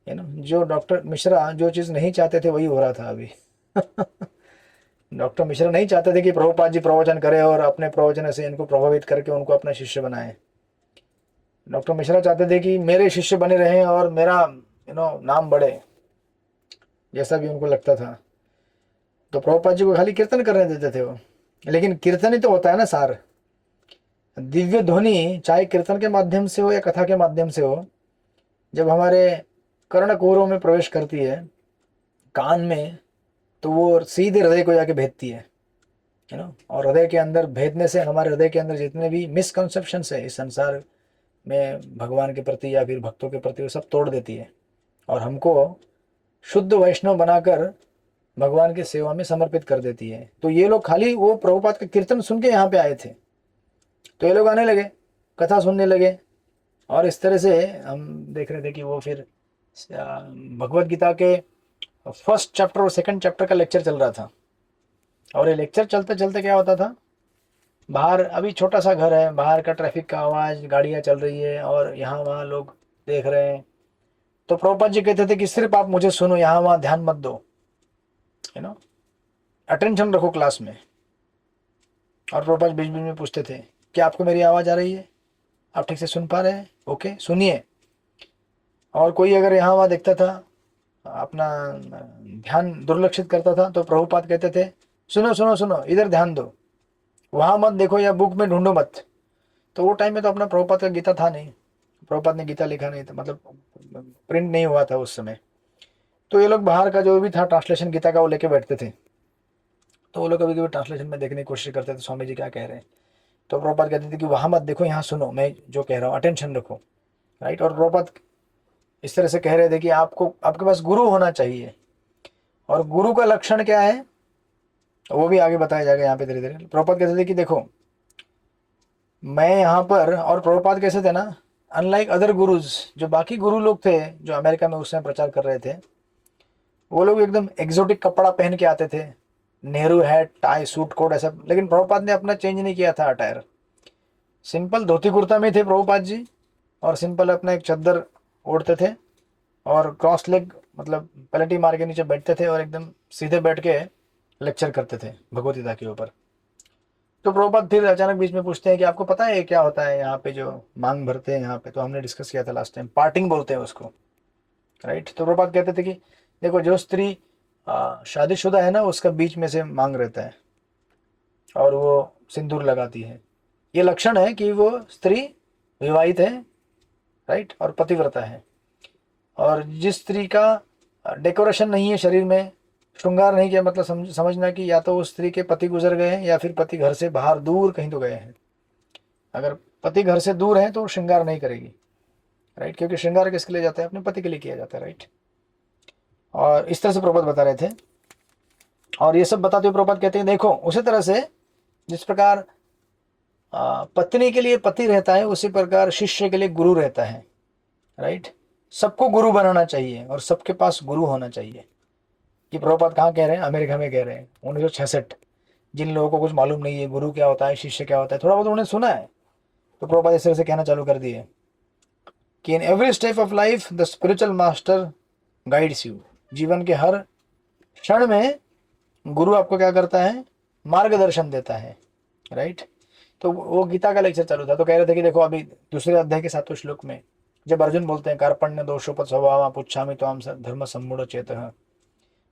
है ना। जो डॉक्टर मिश्रा जो चीज़ नहीं चाहते थे वही हो रहा था अभी। डॉक्टर मिश्रा नहीं चाहते थे कि प्रभुपाद जी प्रवचन करें और अपने प्रवचन से इनको प्रभावित करके उनको अपना शिष्य बनाए। डॉक्टर मिश्रा चाहते थे कि मेरे शिष्य बने रहें और मेरा नाम बढ़े, जैसा भी उनको लगता था। तो प्रभुपाद जी को खाली कीर्तन करने देते थे वो। लेकिन कीर्तन ही तो होता है ना सार। दिव्य ध्वनि चाहे कीर्तन के माध्यम से हो या कथा के माध्यम से हो, जब हमारे कर्णकुहरों में प्रवेश करती है कान में, तो वो सीधे हृदय को जाके भेदती है ना। और हृदय के अंदर भेदने से हमारे हृदय के अंदर जितने भी मिसकंसेप्शंस है इस संसार में भगवान के प्रति या फिर भक्तों के प्रति, वो सब तोड़ देती है और हमको शुद्ध वैष्णव बनाकर भगवान की सेवा में समर्पित कर देती है। तो ये लोग खाली वो प्रभुपाद का कीर्तन सुन के यहाँ पे आए थे, तो ये लोग आने लगे, कथा सुनने लगे। और इस तरह से हम देख रहे थे कि वो फिर भगवत गीता के फर्स्ट चैप्टर और सेकंड चैप्टर का लेक्चर चल रहा था। और ये लेक्चर चलते चलते क्या होता था, बाहर अभी छोटा सा घर है, बाहर का ट्रैफिक का आवाज़, गाड़ियाँ चल रही है और यहाँ वहाँ लोग देख रहे हैं। तो प्रभुपाद जी कहते थे कि सिर्फ आप मुझे सुनो, यहाँ वहाँ ध्यान मत दो, अटेंशन रखो क्लास में। और प्रभुपाद बीच बीच में पूछते थे क्या आपको मेरी आवाज़ आ रही है, आप ठीक से सुन पा रहे हैं, ओके सुनिए। और कोई अगर यहाँ वहाँ देखता था, अपना ध्यान दुर्लक्षित करता था, तो प्रभुपाद कहते थे सुनो सुनो सुनो, इधर ध्यान दो, वहाँ मत देखो या बुक में ढूंढो मत। तो वो टाइम में तो अपना प्रभुपाद का गीता था नहीं, प्रभुपाद ने गीता लिखा नहीं था, मतलब प्रिंट नहीं हुआ था उस समय। तो ये लोग बाहर का जो भी था ट्रांसलेशन गीता का वो लेके बैठते थे। तो वो लोग कभी कभी ट्रांसलेशन में देखने की कोशिश करते थे स्वामी जी क्या कह रहे हैं। तो प्रभुपाद कहते थे कि वहाँ मत देखो, यहाँ सुनो, मैं जो कह रहा हूँ अटेंशन रखो, राइट। और प्रभुपाद इस तरह से कह रहे थे कि आपको, आपके पास गुरु होना चाहिए, और गुरु का लक्षण क्या है वो भी आगे बताया जाएगा यहाँ पे धीरे धीरे। प्रभुपाद कहते थे कि देखो मैं यहाँ पर, और प्रभुपाद कैसे थे ना, अनलाइक अदर गुरुज, जो बाकी गुरु लोग थे जो अमेरिका में उस समय प्रचार कर रहे थे, वो लोग एकदम एग्जोटिक कपड़ा पहन के आते थे, Nehru hat, tie, suit coat ऐसा। लेकिन प्रभुपाद ने अपना चेंज नहीं किया था अटायर, सिंपल धोती कुर्ता में थे प्रभुपाद जी, और सिंपल अपना एक चद्दर ओढ़ते थे, और क्रॉस लेग मतलब पलटी मार के नीचे बैठते थे, और एकदम सीधे बैठ के लेक्चर करते थे भगवत गीता के ऊपर। तो प्रभुपाद फिर अचानक बीच में पूछते हैं कि आपको पता है क्या होता है यहाँ पे जो मांग भरते हैं यहाँ पे, तो हमने डिस्कस किया था लास्ट टाइम, पार्टिंग बोलते हैं उसको, राइट। तो प्रभुपाद कहते थे कि देखो जो स्त्री शादीशुदा है ना, उसका बीच में से मांग रहता है और वो सिंदूर लगाती है, ये लक्षण है कि वो स्त्री विवाहित है, राइट, और पतिव्रता है। और जिस स्त्री का डेकोरेशन नहीं है शरीर में, श्रृंगार नहीं किया, मतलब समझना कि या तो उस स्त्री के पति गुजर गए हैं या फिर पति घर से बाहर दूर कहीं तो गए हैं। अगर पति घर से दूर है तो वो श्रृंगार नहीं करेगी, राइट, क्योंकि श्रृंगार किसके लिए जाता है, अपने पति के लिए किया जाता है, राइट। और इस तरह से प्रभुपाद बता रहे थे, और ये सब बताते हुए प्रभुपाद कहते हैं देखो उसी तरह से जिस प्रकार पत्नी के लिए पति रहता है, उसी प्रकार शिष्य के लिए गुरु रहता है, राइट। सबको गुरु बनाना चाहिए और सबके पास गुरु होना चाहिए। कि प्रभुपाद कहाँ कह रहे हैं, अमेरिका में कह रहे हैं 1966। जिन लोगों को कुछ मालूम नहीं है गुरु क्या होता है, शिष्य क्या होता है, थोड़ा बहुत उन्होंने सुना है, तो प्रभुपाद इस तरह से कहना चालू कर दिए कि in every step of life the spiritual master guides you. जीवन के हर क्षण में गुरु आपको क्या करता है, मार्गदर्शन देता है, राइट। तो वो गीता का लेक्चर चालू था, तो कह रहे थे कि देखो अभी दूसरे अध्याय के 7वें श्लोक में जब अर्जुन बोलते हैं कार्पण्य दोषोपत स्वभाव पुच्छामि त्वाम धर्म सम्मूढ़ चेतः,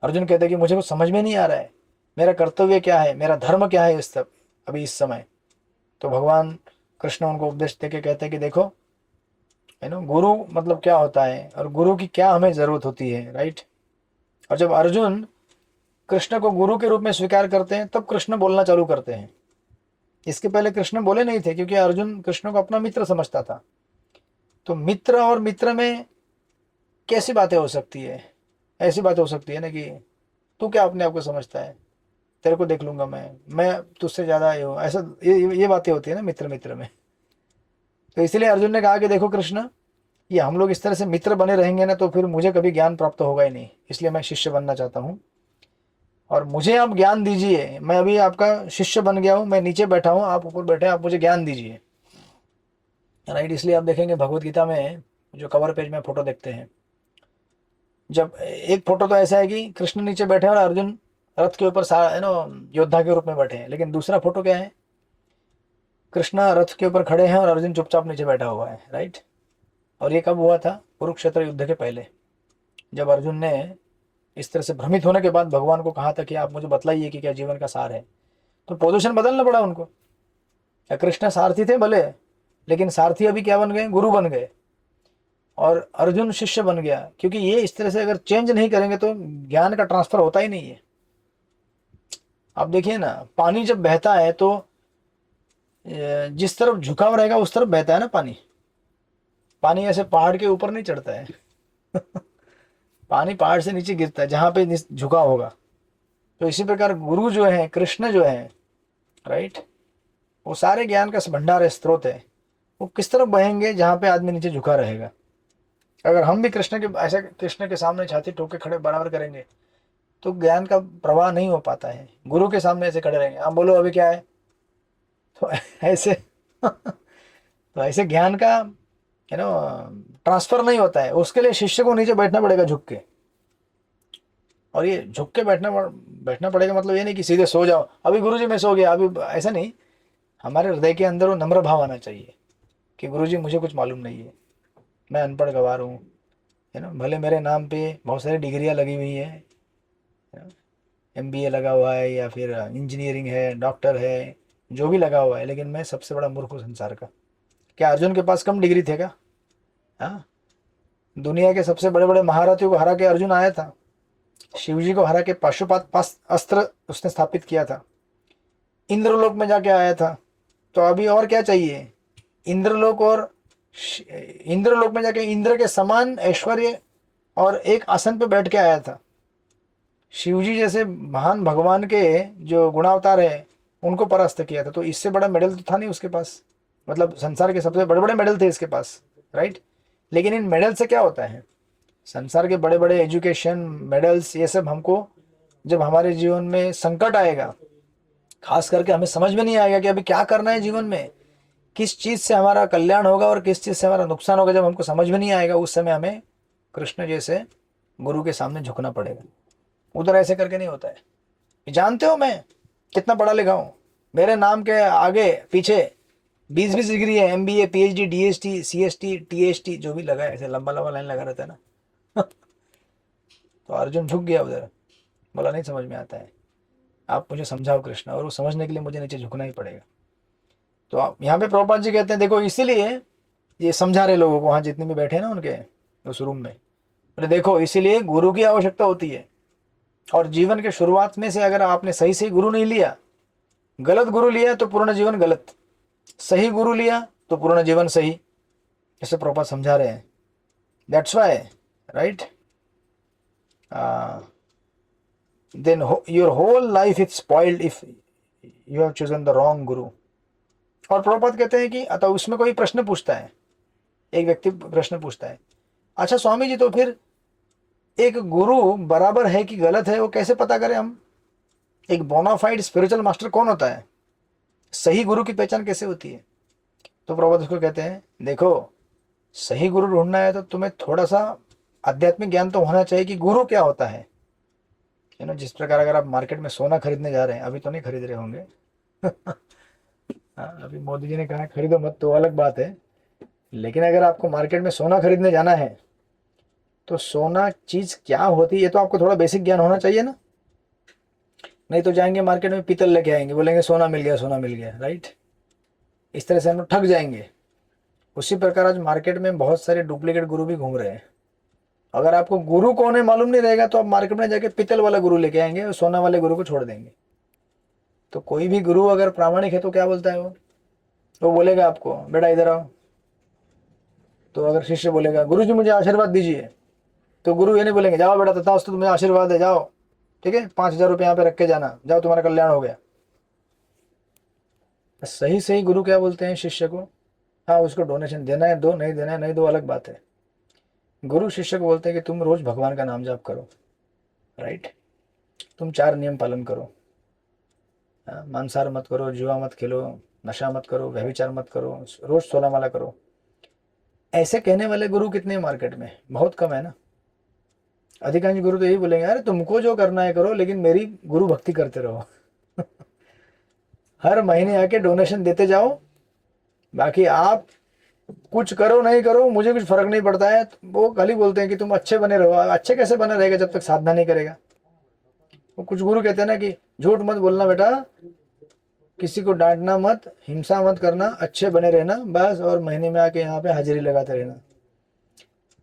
अर्जुन कहते हैं कि मुझे कुछ समझ में नहीं आ रहा है, मेरा कर्तव्य क्या है, मेरा धर्म क्या है इस तब अभी इस समय। तो भगवान कृष्ण उनको उपदेश देके कहते हैं कि देखो है ना, गुरु मतलब क्या होता है और गुरु की क्या हमें जरूरत होती है, राइट। और जब अर्जुन कृष्ण को गुरु के रूप में स्वीकार करते हैं तब कृष्ण बोलना चालू करते हैं, इसके पहले कृष्ण बोले नहीं थे, क्योंकि अर्जुन कृष्ण को अपना मित्र समझता था। तो मित्र और मित्र में कैसी बातें हो सकती है, ऐसी बात हो सकती है ना कि तू क्या अपने आप को समझता है, तेरे को देख लूंगा मैं तुझसे ज्यादा ये हूँ, ऐसा ये बातें होती है ना मित्र मित्र में। तो इसलिए अर्जुन ने कहा कि देखो कृष्ण, ये हम लोग इस तरह से मित्र बने रहेंगे ना तो फिर मुझे कभी ज्ञान प्राप्त होगा ही नहीं, इसलिए मैं शिष्य बनना चाहता हूँ और मुझे आप ज्ञान दीजिए। मैं अभी आपका शिष्य बन गया हूँ, मैं नीचे बैठा हूँ, आप ऊपर बैठे, आप मुझे ज्ञान दीजिए, राइट। इसलिए आप देखेंगे भगवत गीता में जो कवर पेज में फोटो देखते हैं, जब एक फोटो तो ऐसा है कि कृष्ण नीचे बैठे हैं और अर्जुन रथ के ऊपर योद्धा के रूप में बैठे हैं, लेकिन दूसरा फोटो क्या है, कृष्ण रथ के ऊपर खड़े हैं और अर्जुन चुपचाप नीचे बैठा हुआ है, राइट। और ये कब हुआ था, कुरुक्षेत्र युद्ध के पहले, जब अर्जुन ने इस तरह से भ्रमित होने के बाद भगवान को कहा था कि आप मुझे बतलाइए कि क्या जीवन का सार है, तो पोजीशन बदलना पड़ा उनको। या कृष्ण सारथी थे भले, लेकिन सारथी अभी क्या बन गए, गुरु बन गए, और अर्जुन शिष्य बन गया, क्योंकि ये इस तरह से अगर चेंज नहीं करेंगे तो ज्ञान का ट्रांसफर होता ही नहीं है। आप देखिए ना, पानी जब बहता है तो जिस तरफ झुकाव रहेगा उस तरफ बहता है ना पानी, पानी ऐसे पहाड़ के ऊपर नहीं चढ़ता है पानी पहाड़ से नीचे गिरता है जहां पे झुकाव होगा। तो इसी प्रकार गुरु जो है, कृष्ण जो है, राइट, वो सारे ज्ञान का भंडार है, स्रोत है, वो किस तरफ बहेंगे, जहां पे आदमी नीचे झुका रहेगा। अगर हम भी कृष्ण के ऐसे कृष्ण के सामने छाती ठोक के खड़े बराबर करेंगे तो ज्ञान का प्रवाह नहीं हो पाता है। गुरु के सामने ऐसे खड़े रहेंगे, आप बोलो अभी क्या है, तो ऐसे तो ऐसे ज्ञान का ट्रांसफर नहीं होता है। उसके लिए शिष्य को नीचे बैठना पड़ेगा झुक के, और ये झुक के बैठना पड़ेगा मतलब ये नहीं कि सीधे सो जाओ, अभी गुरुजी मैं सो गया अभी, ऐसा नहीं। हमारे हृदय के अंदर वो नम्र भाव आना चाहिए कि गुरुजी मुझे कुछ मालूम नहीं है, मैं अनपढ़ गवार हूँ, है ना, भले मेरे नाम पे बहुत सारी डिग्रियाँ लगी हुई है, MBA लगा हुआ है या फिर इंजीनियरिंग है, डॉक्टर है, जो भी लगा हुआ है, लेकिन मैं सबसे बड़ा मूर्ख हूँ संसार का। क्या अर्जुन के पास कम डिग्री थे क्या? हाँ, दुनिया के सबसे बड़े बड़े महारथियों को हरा के अर्जुन आया था, शिव जी को हरा के पाशुपात अस्त्र उसने स्थापित किया था, इंद्रलोक में जाके आया था। तो अभी और क्या चाहिए? इंद्रलोक और इंद्रलोक में जाके इंद्र के समान ऐश्वर्य और एक आसन पे बैठ के आया था। शिवजी जैसे महान भगवान के जो गुणावतार है उनको परास्त किया था। तो इससे बड़ा मेडल तो था नहीं उसके पास, मतलब संसार के सबसे बड़े बड़े मेडल थे इसके पास, राइट। लेकिन इन मेडल से क्या होता है? संसार के बड़े बड़े एजुकेशन मेडल्स ये सब हमको जब हमारे जीवन में संकट आएगा, खास करके हमें समझ में नहीं आएगा कि अभी क्या करना है जीवन में, किस चीज़ से हमारा कल्याण होगा और किस चीज़ से हमारा नुकसान होगा, जब हमको समझ में नहीं आएगा उस समय हमें कृष्ण जैसे गुरु के सामने झुकना पड़ेगा। उधर ऐसे करके नहीं होता है। जानते हो मैं कितना पढ़ा लिखा हूँ? मेरे नाम के आगे पीछे 20-20 डिग्री है, MBA, PhD, DST, CST, TST जो भी लगा है, ऐसे लंबा लंबा लाइन लगा रहता है ना। तो अर्जुन झुक गया उधर, बोला नहीं समझ में आता है, आप मुझे समझाओ कृष्ण, और वो समझने के लिए मुझे नीचे झुकना ही पड़ेगा। तो आप यहाँ पे प्रभुपाद जी कहते हैं देखो इसीलिए ये समझा रहे लोगों को, वहाँ जितने भी बैठे ना उनके उस रूम में, बोले देखो इसीलिए गुरु की आवश्यकता होती है। और जीवन के शुरुआत में से अगर आपने सही सही गुरु नहीं लिया, गलत गुरु लिया तो पूर्ण जीवन गलत, सही गुरु लिया तो पूर्ण जीवन सही, ऐसे प्रभुपाद समझा रहे हैं। That's why, right, then your whole life is spoiled if you have chosen the wrong guru. और प्रभुपाद कहते हैं कि अतः उसमें कोई प्रश्न पूछता है, एक व्यक्ति प्रश्न पूछता है, अच्छा स्वामी जी तो फिर एक गुरु बराबर है कि गलत है वो कैसे पता करें हम? एक बोनाफाइड स्पिरिचुअल मास्टर कौन होता है? सही गुरु की पहचान कैसे होती है? तो प्रभुपाद उसको कहते हैं देखो सही गुरु ढूंढना है तो तुम्हें थोड़ा सा आध्यात्मिक ज्ञान तो होना चाहिए कि गुरु क्या होता है। जिस प्रकार अगर आप मार्केट में सोना खरीदने जा रहे हैं, अभी तो नहीं खरीद रहे होंगे। हाँ, अभी मोदी जी ने कहा है खरीदो मत, तो अलग बात है। लेकिन अगर आपको मार्केट में सोना खरीदने जाना है तो सोना चीज क्या होती है ये तो आपको थोड़ा बेसिक ज्ञान होना चाहिए ना। नहीं तो जाएंगे मार्केट में पीतल लेके आएंगे, बोलेंगे सोना मिल गया, सोना मिल गया, राइट। इस तरह से हम लोग ठग जाएंगे। उसी प्रकार आज मार्केट में बहुत सारे डुप्लीकेट गुरु भी घूम रहे हैं। अगर आपको गुरु कौन है मालूम नहीं रहेगा तो आप मार्केट में जाके पीतल वाला गुरु लेके आएंगे और सोना वाले गुरु को छोड़ देंगे। तो कोई भी गुरु अगर प्रामाणिक है तो क्या बोलता है वो बोलेगा आपको बेटा इधर आओ। तो अगर शिष्य बोलेगा गुरु जी मुझे आशीर्वाद दीजिए, तो गुरु ये नहीं बोलेंगे जाओ बेटा तथास्तु तुम्हें आशीर्वाद है, जाओ ठीक है 5,000 रुपये यहाँ पे रख के जाना, जाओ तुम्हारा कल्याण हो गया। सही सही गुरु क्या बोलते हैं शिष्य को? हाँ उसको डोनेशन देना है दो, नहीं देना है नहीं दो, अलग बात है। गुरु शिष्य को बोलते हैं कि तुम रोज भगवान का नाम जाप करो, राइट, तुम 4 नियम पालन करो, मांसाहार मत करो, जुआ मत खेलो, नशा मत करो, व्यभिचार मत करो, रोज 16 माला करो। ऐसे कहने वाले गुरु कितने मार्केट में? बहुत कम है ना। अधिकांश गुरु तो यही बोलेंगे अरे तुमको जो करना है करो लेकिन मेरी गुरु भक्ति करते रहो। हर महीने आके डोनेशन देते जाओ, बाकी आप कुछ करो नहीं करो मुझे कुछ फर्क नहीं पड़ता है। वो खाली बोलते हैं कि तुम अच्छे बने रहो। अच्छे कैसे बने रहेगा जब तक साधना नहीं करेगा? वो कुछ गुरु कहते हैं ना कि झूठ मत बोलना बेटा, किसी को डांटना मत, हिंसा मत करना, अच्छे बने रहना बस, और महीने में आके यहाँ पे हाजिरी लगाते रहना।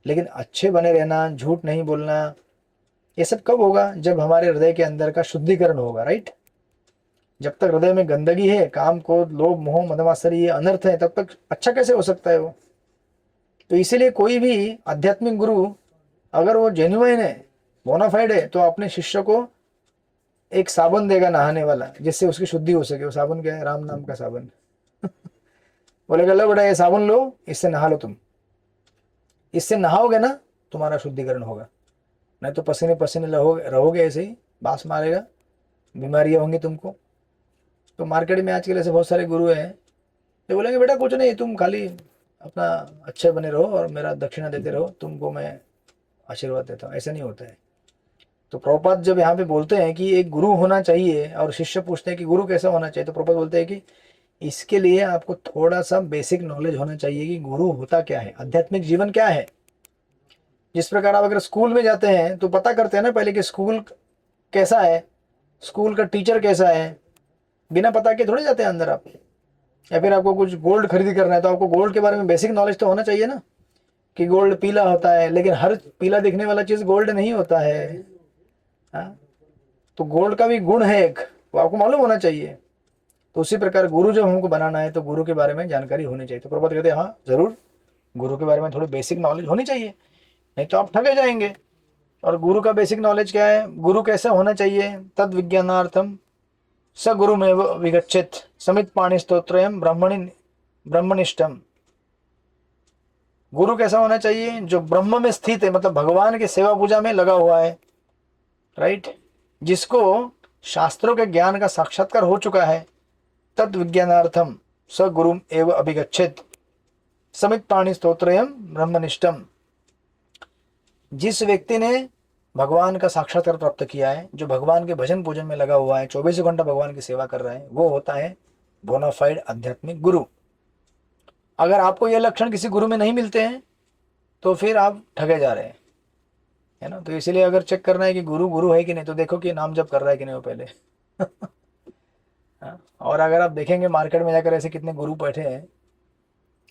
लेकिन अच्छे बने रहना, झूठ नहीं बोलना, ये सब कब होगा? जब हमारे हृदय के अंदर का शुद्धिकरण होगा, राइट। जब तक हृदय में गंदगी है, काम क्रोध लोभ मोह मदमात्सर्य ये अनर्थ है, तब तक अच्छा कैसे हो सकता है वो? तो इसीलिए कोई भी आध्यात्मिक गुरु अगर वो जेन्युइन है, बोनाफाइड है, तो अपने शिष्य को एक साबुन देगा नहाने वाला जिससे उसकी शुद्धि हो सके। वो साबुन क्या है? राम नाम का साबुन। बोलेगा लो बेटा ये साबुन लो, इससे नहा लो, तुम इससे नहाओगे ना तुम्हारा शुद्धिकरण होगा, नहीं तो पसीने पसीने रहोगे ऐसे ही, बास मारेगा, बीमारियां होंगी तुमको। तो मार्केट में आजकल ऐसे बहुत सारे गुरु हैं जो बोलेंगे बेटा कुछ नहीं, तुम खाली अपना अच्छे बने रहो और मेरा दक्षिणा देते रहो, तुमको मैं आशीर्वाद देता हूँ। ऐसा नहीं होता है। तो प्रभुपाद जब यहाँ पे बोलते हैं कि एक गुरु होना चाहिए और शिष्य पूछते हैं कि गुरु कैसा होना चाहिए, तो प्रभुपाद बोलते हैं कि इसके लिए आपको थोड़ा सा बेसिक नॉलेज होना चाहिए कि गुरु होता क्या है, आध्यात्मिक जीवन क्या है। जिस प्रकार आप अगर स्कूल में जाते हैं तो पता करते हैं ना पहले कि स्कूल कैसा है, स्कूल का टीचर कैसा है, बिना पता के थोड़े जाते हैं अंदर आप। या फिर आपको कुछ गोल्ड खरीदी करना है तो आपको गोल्ड के बारे में बेसिक नॉलेज तो होना चाहिए ना, कि गोल्ड पीला होता है, लेकिन हर पीला दिखने वाला चीज़ गोल्ड नहीं होता है। हाँ, तो गोल्ड का भी गुण है एक, वो आपको मालूम होना चाहिए। तो उसी प्रकार गुरु जब हमको बनाना है तो गुरु के बारे में जानकारी होनी चाहिए। तो प्रभात कहते हैं हाँ जरूर, गुरु के बारे में थोड़ी बेसिक नॉलेज होनी चाहिए, नहीं तो आप ठगे जाएंगे। और गुरु का बेसिक नॉलेज क्या है, गुरु कैसे होना चाहिए, तद विज्ञानार्थम स गुरुमेव विगच्छेत समित पाणि स्तोत्रयम ब्रह्मनिष्ठम। गुरु कैसा होना चाहिए, जो ब्रह्म में स्थित है, मतलब भगवान की सेवा पूजा में लगा हुआ है, राइट, जिसको शास्त्रों के ज्ञान का साक्षात्कार हो चुका है। तद विज्ञानार्थम स गुरु एव अभिगच्छेत समित पाणि स्तोत्रयम ब्रह्मनिष्ठम। जिस व्यक्ति ने भगवान का साक्षात्कार प्राप्त किया है, जो भगवान के भजन पूजन में लगा हुआ है, 24 घंटा भगवान की सेवा कर रहा है, वो होता है बोनाफाइड आध्यात्मिक गुरु। अगर आपको ये लक्षण किसी गुरु में नहीं मिलते हैं तो फिर आप ठगे जा रहे हैं, है ना। तो इसीलिए अगर चेक करना है कि गुरु गुरु है कि नहीं, तो देखो कि नाम जप कर रहा है कि नहीं वो पहले। हाँ? और अगर आप देखेंगे मार्केट में जाकर ऐसे कितने गुरु बैठे हैं,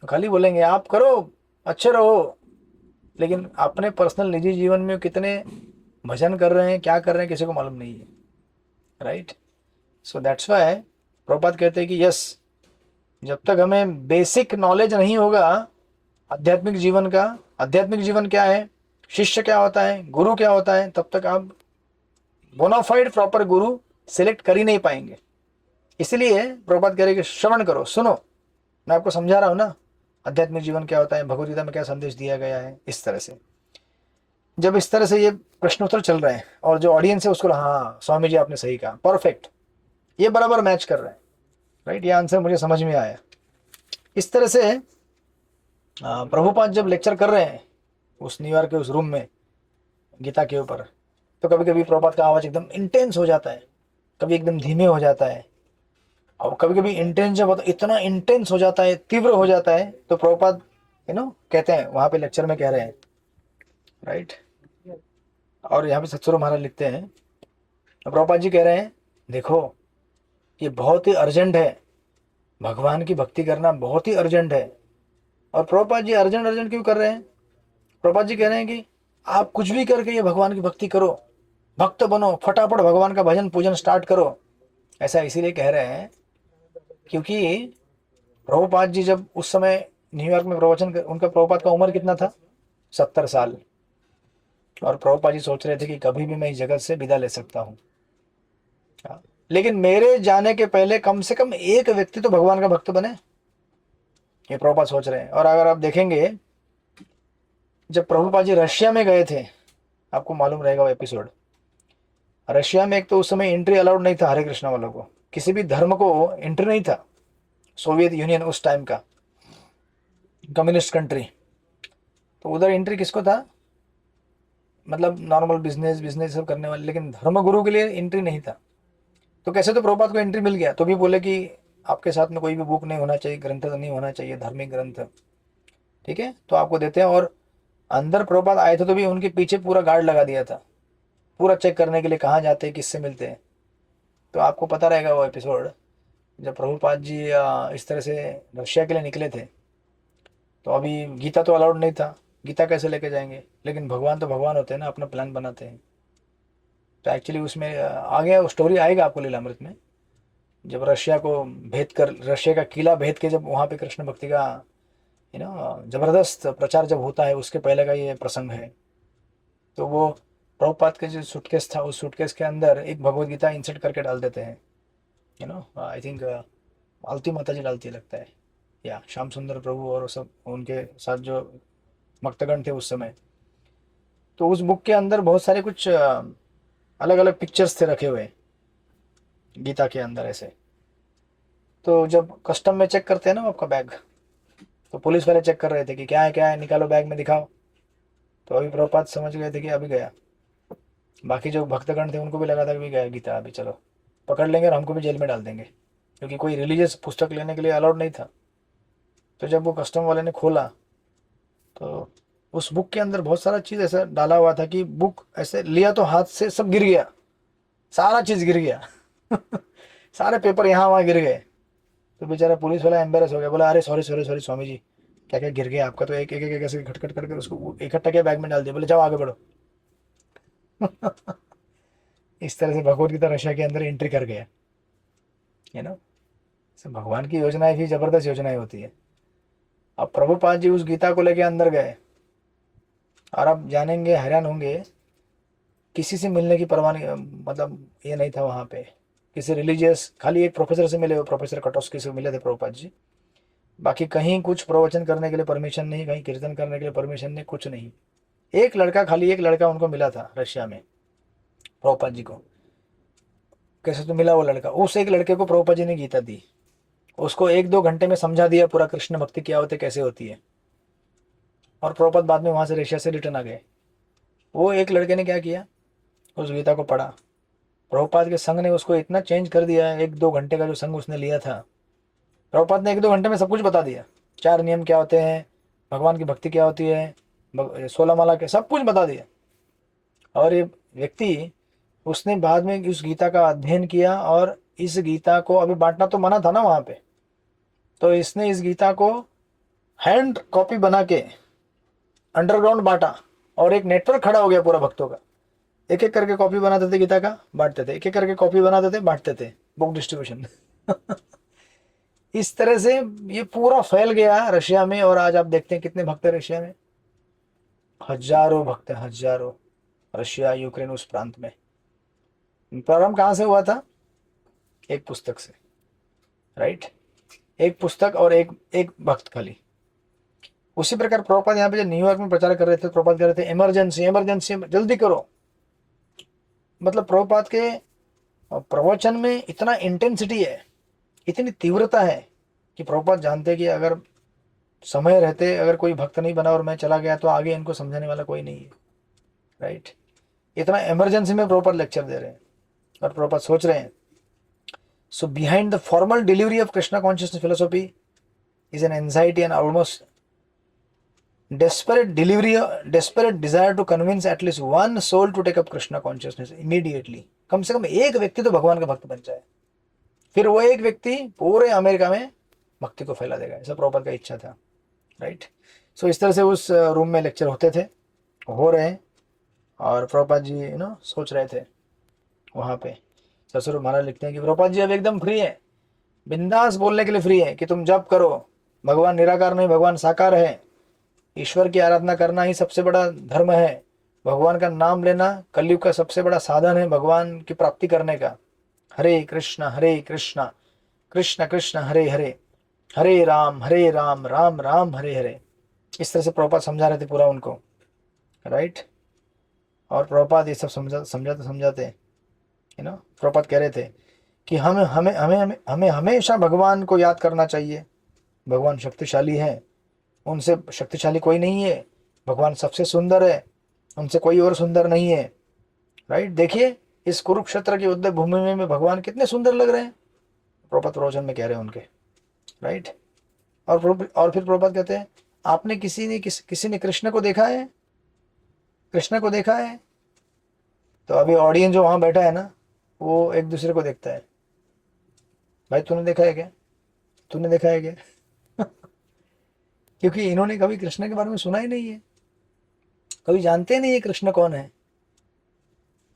तो खाली बोलेंगे आप करो अच्छे रहो, लेकिन अपने पर्सनल निजी जीवन में कितने भजन कर रहे हैं, क्या कर रहे हैं, किसी को मालूम नहीं है, right. So that's why Prabhupada कहते हैं कि यस, जब तक हमें बेसिक नॉलेज नहीं होगा आध्यात्मिक जीवन का, आध्यात्मिक जीवन क्या है, शिष्य क्या होता है, गुरु क्या होता है, तब तक आप बोनाफाइड प्रॉपर गुरु सिलेक्ट कर ही नहीं पाएंगे। इसलिए प्रभुपाद कह रहे कि श्रवण करो, सुनो, मैं आपको समझा रहा हूं ना आध्यात्मिक जीवन क्या होता है, भगवद गीता में क्या संदेश दिया गया है। इस तरह से जब इस तरह से ये प्रश्नोत्तर चल रहे हैं और जो ऑडियंस है उसको हाँ स्वामी जी आपने सही कहा, परफेक्ट, ये बराबर मैच कर रहे हैं, राइट, ये आंसर मुझे समझ में आया। इस तरह से प्रभुपाद जब लेक्चर कर रहे हैं उस न्यूयॉर्क के उस रूम में गीता के ऊपर, तो कभी कभी प्रभुपाद का आवाज एकदम इंटेंस हो जाता है, कभी एकदम धीमे हो जाता है, और कभी कभी इंटेंस जब होता है इतना इंटेंस हो जाता है, तीव्र हो जाता है, तो प्रभुपाद कहते हैं वहां पे लेक्चर में कह रहे हैं, राइट। और यहाँ पे सत्सुर महाराज लिखते हैं, प्रभुपाद जी कह रहे हैं देखो ये बहुत ही अर्जेंट है, भगवान की भक्ति करना बहुत ही अर्जेंट है। और प्रभुपाद जी अर्जेंट अर्जेंट क्यों कर रहे हैं, प्रभुपाद जी कह रहे हैं कि आप कुछ भी करके ये भगवान की भक्ति करो, भक्त बनो, फटाफट भगवान का भजन पूजन स्टार्ट करो। ऐसा इसीलिए कह रहे हैं क्योंकि प्रभुपाद जी जब उस समय न्यूयॉर्क में प्रवचन उनका, प्रभुपाद का उम्र कितना था, 70 साल। और प्रभुपाद जी सोच रहे थे कि कभी भी मैं इस जगत से विदा ले सकता हूँ, लेकिन मेरे जाने के पहले कम से कम एक व्यक्ति तो भगवान का भक्त बने, ये प्रभुपाद सोच रहे हैं। और अगर आप देखेंगे जब प्रभुपाद जी रशिया में गए थे, आपको मालूम रहेगा वो एपिसोड, रशिया में एक तो उस समय एंट्री अलाउड नहीं था हरे कृष्णा वालों को, किसी भी धर्म को एंट्री नहीं था, सोवियत यूनियन उस टाइम का कम्युनिस्ट कंट्री, तो उधर एंट्री किसको था, मतलब नॉर्मल बिजनेस बिजनेस सब करने वाले, लेकिन धर्म गुरु के लिए एंट्री नहीं था। तो कैसे तो प्रभुपाद को एंट्री मिल गया, तो भी बोले कि आपके साथ में कोई भी बुक नहीं होना चाहिए, ग्रंथ नहीं होना चाहिए, धार्मिक ग्रंथ, ठीक है, तो आपको देते हैं। और अंदर प्रभुपाद आए थे तो भी उनके पीछे पूरा गार्ड लगा दिया था, पूरा चेक करने के लिए कहाँ जाते हैं, किससे मिलते हैं। तो आपको पता रहेगा वो एपिसोड जब प्रभुपाद जी इस तरह से रशिया के लिए निकले थे, तो अभी गीता तो अलाउड नहीं था, गीता कैसे लेके जाएंगे, लेकिन भगवान तो भगवान होते हैं ना, अपना प्लान बनाते हैं। तो एक्चुअली उसमें आगे स्टोरी आएगा आपको लीलामृत में, जब रशिया को भेद कर, रशिया का किला भेद के जब वहाँ पे कृष्ण भक्ति का जबरदस्त प्रचार जब होता है, उसके पहले का ये प्रसंग है। तो वो प्रभुपाद के जो सूटकेस था, उस सूटकेस के अंदर एक भगवत गीता इंसर्ट करके डाल देते हैं, आई थिंक मालती माता जी डालती लगता है, या श्याम सुंदर प्रभु और सब उनके साथ जो भक्तगण थे उस समय। तो उस बुक के अंदर बहुत सारे कुछ अलग अलग पिक्चर्स थे रखे हुए गीता के अंदर ऐसे। तो जब कस्टम में चेक करते हैं ना आपका बैग, तो पुलिस वाले चेक कर रहे थे कि क्या है निकालो बैग में दिखाओ। तो अभी प्रभुपाद समझ गए थे कि अभी गया, बाकी जो भक्तगण थे उनको भी लगा था कि भी गया गीता, अभी चलो पकड़ लेंगे और हमको भी जेल में डाल देंगे, क्योंकि कोई रिलीजियस पुस्तक लेने के लिए अलाउड नहीं था। तो जब वो कस्टम वाले ने खोला तो उस बुक के अंदर बहुत सारा चीज़ ऐसा डाला हुआ था कि बुक ऐसे लिया तो हाथ से सब गिर गया, सारा चीज़ गिर गया। सारे पेपर यहाँ वहाँ गिर गए। तो बेचारा पुलिस वाला एम्बेरस हो गया, बोला अरे sorry sorry sorry Swami ji, क्या क्या गिर गया आपका। तो एक एक एक ऐसे खटखट करके उसको इकट्ठा किया, बैग में डाल दिया, बोले जाओ आगे बढ़ो। इस तरह से भगवत गीता रशिया के अंदर एंट्री कर गया, है ना। भगवान की योजनाएं भी जबरदस्त योजनाएं होती है। अब प्रभुपाद जी उस गीता को लेके अंदर गए, और आप जानेंगे, हैरान होंगे, किसी से मिलने की परवाह नहीं, मतलब ये नहीं था वहाँ पे किसी रिलीजियस, खाली एक प्रोफेसर से मिले, वो प्रोफेसर कटोस्की से मिले थे प्रभुपाद जी। बाकी कहीं कुछ प्रवचन करने के लिए परमिशन नहीं, कहीं कीर्तन करने के लिए परमिशन नहीं, कुछ नहीं। एक लड़का, खाली एक लड़का उनको मिला था रशिया में प्रभुपाद जी को। कैसे तो मिला वो लड़का, उस एक लड़के को प्रभुपाद जी ने गीता दी, उसको 1-2 घंटे में समझा दिया पूरा कृष्ण भक्ति क्या होती है, कैसे होती है। और प्रभुपाद बाद में वहाँ से रशिया से रिटर्न आ गए। वो एक लड़के ने क्या किया, उस गीता को पढ़ा, प्रभुपाद के संघ ने उसको इतना चेंज कर दिया, 1-2 घंटे का जो संघ उसने लिया था, प्रभुपाद ने 1-2 घंटे में सब कुछ बता दिया। 4 नियम क्या होते हैं, भगवान की भक्ति क्या होती है, 16 माला के सब कुछ बता दिया। और ये व्यक्ति, उसने बाद में उस गीता का अध्ययन किया, और इस गीता को अभी बांटना तो मना था ना वहाँ पे, तो इसने इस गीता को हैंड कॉपी बना के अंडरग्राउंड बांटा, और एक नेटवर्क खड़ा हो गया पूरा भक्तों का। एक एक करके कॉपी बनाते थे गीता का, बांटते थे, एक एक करके कॉपी बनाते थे, बांटते थे, बुक डिस्ट्रीब्यूशन। इस तरह से ये पूरा फैल गया रशिया में, और आज आप देखते हैं कितने भक्त हैं रशिया में, हजारों भक्त हैं, हजारों। रशिया, यूक्रेन, उस प्रांत में प्रारंभ कहाँ से हुआ था, एक पुस्तक से, राइट। एक पुस्तक और एक एक भक्त खाली। उसी प्रकार प्रभुपाद यहाँ पे जो न्यूयॉर्क में प्रचार कर रहे थे, प्रभुपाद कह रहे थे इमरजेंसी, इमरजेंसी, जल्दी करो। मतलब प्रभुपाद के प्रवचन में इतना इंटेंसिटी है, इतनी तीव्रता है, कि प्रभुपाद जानते कि अगर समय रहते अगर कोई भक्त नहीं बना और मैं चला गया, तो आगे इनको समझाने वाला कोई नहीं है, राइट। इतना इमरजेंसी में प्रभुपाद लेक्चर दे रहे हैं, और प्रभुपाद सोच रहे हैं, सो behind the formal delivery of Krishna consciousness philosophy is an anxiety and almost desperate desire to convince at least one soul to take up Krishna consciousness immediately। कम से कम एक व्यक्ति तो भगवान का भक्त बन जाए, फिर वो एक व्यक्ति पूरे अमेरिका में भक्ति को फैला देगा, ऐसा प्रभुपाद का इच्छा था, राइट। सो इस तरह से उस रूम में लेक्चर होते थे, हो रहे हैं, और प्रभुपाद जी सोच रहे थे वहाँ पे। ससुर महाराज लिखते हैं कि प्रभुपाद जी अब एकदम फ्री है, बिंदास बोलने के लिए फ्री है, कि तुम जप करो, भगवान निराकार नहीं, भगवान साकार है, ईश्वर की आराधना करना ही सबसे बड़ा धर्म है, भगवान का नाम लेना कलयुग का सबसे बड़ा साधन है भगवान की प्राप्ति करने का। हरे कृष्णा कृष्ण कृष्ण हरे हरे, हरे राम राम राम हरे हरे। इस तरह से प्रभुपाद समझा रहे थे पूरा उनको, राइट। और प्रभुपाद ये सब समझाते समझाते प्रभुपाद कह रहे थे कि हमें हमें हमें हमें हमें हमेशा भगवान को याद करना चाहिए। भगवान शक्तिशाली है, उनसे शक्तिशाली कोई नहीं है, भगवान सबसे सुंदर है, उनसे कोई और सुंदर नहीं है, राइट। देखिए इस कुरुक्षेत्र की युद्ध भूमि में भगवान कितने सुंदर लग रहे हैं, प्रभुपाद प्रवचन में कह रहे हैं उनके, राइट। और फिर प्रभुपाद कहते हैं, आपने किसी ने कृष्ण को देखा है, कृष्ण को देखा है। तो अभी ऑडियंस जो वहां बैठा है ना, वो एक दूसरे को देखता है, भाई तूने देखा है क्या, तूने देखा है क्या। क्योंकि इन्होंने कभी कृष्ण के बारे में सुना ही नहीं है, कभी जानते नहीं है कृष्ण कौन है।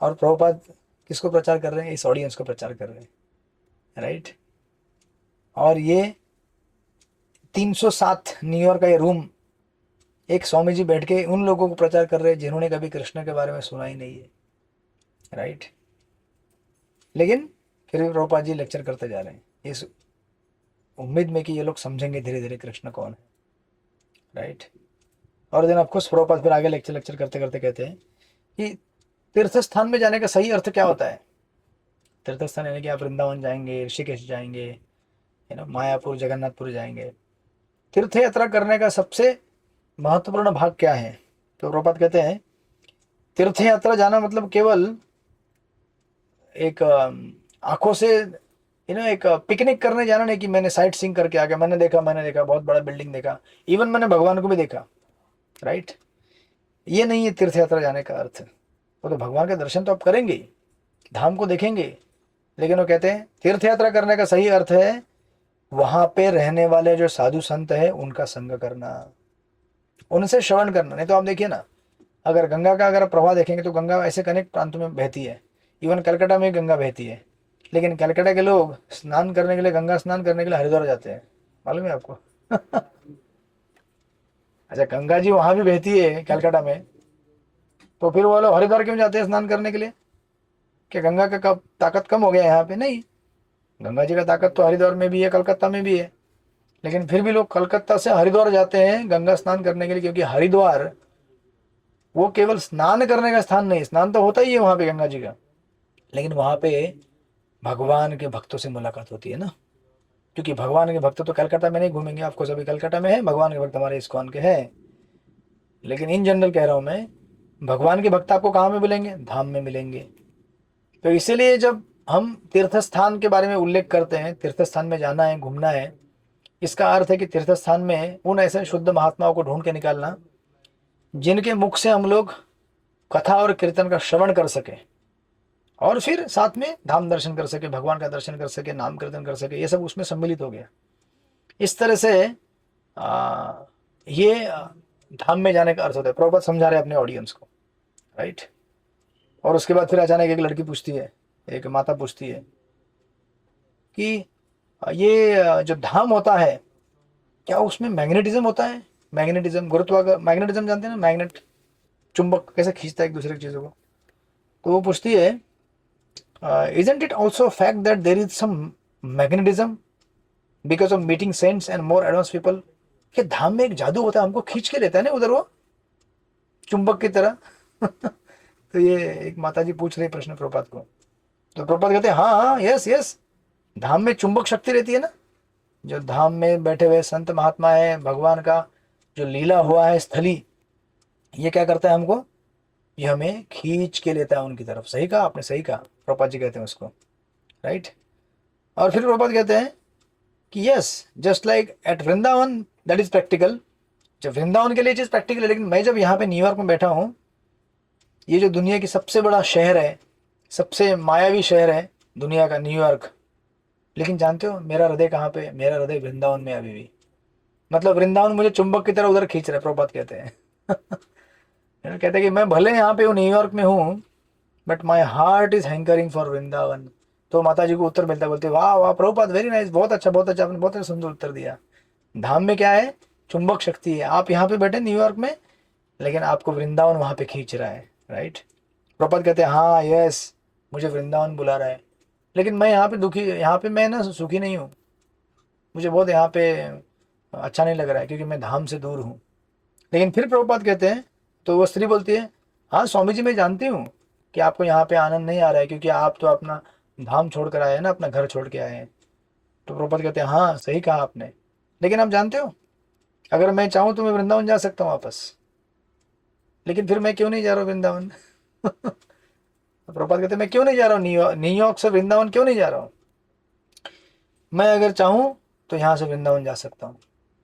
और प्रभुपाद किसको प्रचार कर रहे हैं, इस ऑडियंस को प्रचार कर रहे हैं, राइट। और ये 307 न्यूयॉर्क का ये रूम, एक स्वामी जी बैठ के उन लोगों को प्रचार कर रहे हैं जिन्होंने कभी कृष्ण के बारे में सुना ही नहीं है, राइट। लेकिन फिर भी प्रभुपाद जी लेक्चर करते जा रहे हैं इस उम्मीद में कि ये लोग समझेंगे धीरे धीरे कृष्ण कौन है, राइट। और देन ऑफकोर्स प्रभुपाद फिर आगे लेक्चर करते करते कहते हैं कि तीर्थ स्थान में जाने का सही अर्थ क्या होता है। तीर्थ स्थान यानी कि आप वृंदावन जाएंगे, ऋषिकेश जाएंगे, मायापुर, जगन्नाथपुर जाएंगे। तीर्थ यात्रा करने का सबसे महत्वपूर्ण भाग क्या है। तो प्रभुपाद कहते हैं तीर्थ यात्रा जाना मतलब केवल एक आंखों से एक पिकनिक करने जाना नहीं, कि मैंने साइट सीइंग करके आ गया, मैंने देखा बहुत बड़ा बिल्डिंग देखा, इवन मैंने भगवान को भी देखा, राइट। ये नहीं है तीर्थ यात्रा जाने का अर्थ। वो तो भगवान के दर्शन तो आप करेंगे, धाम को देखेंगे, लेकिन वो कहते हैं तीर्थ यात्रा करने का सही अर्थ है वहां पे रहने वाले जो साधु संत है उनका संग करना, उनसे श्रवण करना। नहीं तो आप देखिए ना, अगर गंगा का अगर प्रवाह देखेंगे तो गंगा ऐसे अनेक प्रांतों में बहती है, इवन कलकत्ता में गंगा बहती है, लेकिन कलकत्ता के लोग स्नान करने के लिए, गंगा स्नान करने के लिए हरिद्वार जाते हैं, मालूम है आपको? अच्छा, गंगा जी वहां भी बहती है कलकत्ता में, तो फिर वो लोग हरिद्वार क्यों जाते हैं स्नान करने के लिए? क्या गंगा का कब ताकत कम हो गया यहाँ पे? नहीं, गंगा जी का ताकत तो हरिद्वार में भी है, कलकत्ता में भी है, लेकिन फिर भी लोग कलकत्ता से हरिद्वार जाते हैं गंगा स्नान करने के लिए, क्योंकि हरिद्वार वो केवल स्नान करने का स्थान नहीं, स्नान तो होता ही है वहां पे गंगा जी का, लेकिन वहां पे भगवान के भक्तों से मुलाकात होती है ना, क्योंकि भगवान के भक्त तो कलकत्ता में नहीं घूमेंगे, आपको सभी कलकत्ता में है, भगवान के भक्त हमारे इस्कॉन के हैं, लेकिन इन जनरल कह रहा हूं मैं, भगवान के भक्त आपको कहाँ में मिलेंगे? धाम में मिलेंगे। तो इसीलिए जब हम तीर्थ स्थान के बारे में उल्लेख करते हैं, तीर्थ स्थान में जाना है, घूमना है, इसका अर्थ है कि तीर्थ स्थान में उन ऐसे शुद्ध महात्माओं को ढूंढ के निकालना जिनके मुख से हम लोग कथा और कीर्तन का श्रवण कर सके, और फिर साथ में धाम दर्शन कर सके, भगवान का दर्शन कर सके, नाम कीर्तन कर सके, ये सब उसमें सम्मिलित हो गया। इस तरह से ये धाम में जाने का अर्थ होता है। प्रभुपाद समझा रहे अपने ऑडियंस को, राइट। और उसके बाद फिर अचानक एक लड़की पूछती है, एक माता पूछती है कि ये जो धाम होता है, क्या उसमें मैग्नेटिज्म होता है? मैग्नेटिज्म, गुरुत्वाकर्षण, मैग्नेटिज्म जानते हैं ना, मैग्नेट, चुंबक कैसे खींचता है एक दूसरे की चीज़ों को। तो वो पूछती है, isn't it also a fact that there is some magnetism because of meeting saints and more advanced people? कि धाम में एक जादू होता है, हमको खींच के लेता है ना उधर, वो चुंबक की तरह। तो ये एक माता जी पूछ रही प्रश्न प्रभुपाद को, तो प्रभुपाद कहते हैं हाँ हाँ, यस यस, धाम में चुंबक शक्ति रहती है ना, जो धाम में बैठे हुए संत महात्मा है, भगवान का जो लीला हुआ है स्थली, ये क्या करता है हमको? ये हमें खींच के लेता है उनकी तरफ। सही कहा आपने, सही कहा, प्रभुपाद जी कहते हैं उसको, राइट। और फिर प्रभुपाद कहते हैं कि yes, just like at Vrindavan that is practical. जब वृंदावन के लिए चीज़ प्रैक्टिकल है, लेकिन मैं जब यहाँ पे न्यूयॉर्क में बैठा हूँ, ये जो दुनिया की सबसे बड़ा शहर है, सबसे मायावी शहर है दुनिया का, न्यूयॉर्क, लेकिन जानते हो मेरा हृदय कहाँ पे? मेरा हृदय वृंदावन में अभी भी। मतलब वृंदावन मुझे चुंबक की तरह उधर खींच रहा है, प्रभुपाद कहते हैं। कहते हैं कि मैं भले यहाँ पे हूँ, न्यूयॉर्क में हूँ, but my heart is hankering for Vrindavan. तो माता जी को उत्तर मिलता, बोलते वाह वाह प्रभुपाद, वेरी नाइस, बहुत अच्छा बहुत अच्छा, आपने बहुत सुंदर उत्तर दिया। धाम में क्या है? चुंबक शक्ति है। आप यहाँ पे बैठे न्यूयॉर्क में, लेकिन आपको वृंदावन वहाँ पे खींच रहा है, राइट। प्रभुपाद कहते हैं हाँ यस, मुझे वृंदावन बुला रहा है, लेकिन मैं यहाँ पे दुखी, यहाँ पे मैं ना सुखी नहीं हूँ, मुझे बहुत यहाँ पे अच्छा नहीं लग रहा है, क्योंकि मैं धाम से दूर हूँ। लेकिन फिर प्रभुपाद कहते हैं, तो वो स्त्री बोलती है हाँ स्वामी जी, मैं जानती हूँ कि आपको यहाँ पे आनंद नहीं आ रहा है, क्योंकि आप तो अपना धाम छोड़ कर आए हैं ना, अपना घर छोड़ के आए हैं। तो प्रभुपाद कहते हैं हाँ सही कहा आपने, लेकिन आप जानते हो अगर मैं चाहूँ तो मैं वृंदावन जा सकता हूँ वापस, लेकिन फिर मैं क्यों नहीं जा रहा हूँ वृंदावन? तो प्रभुपाद कहते हैं मैं क्यों नहीं जा रहा हूँ न्यूयॉर्क से वृंदावन, क्यों नहीं जा रहा हूँ? मैं अगर चाहूँ तो यहाँ से वृंदावन जा सकता हूँ,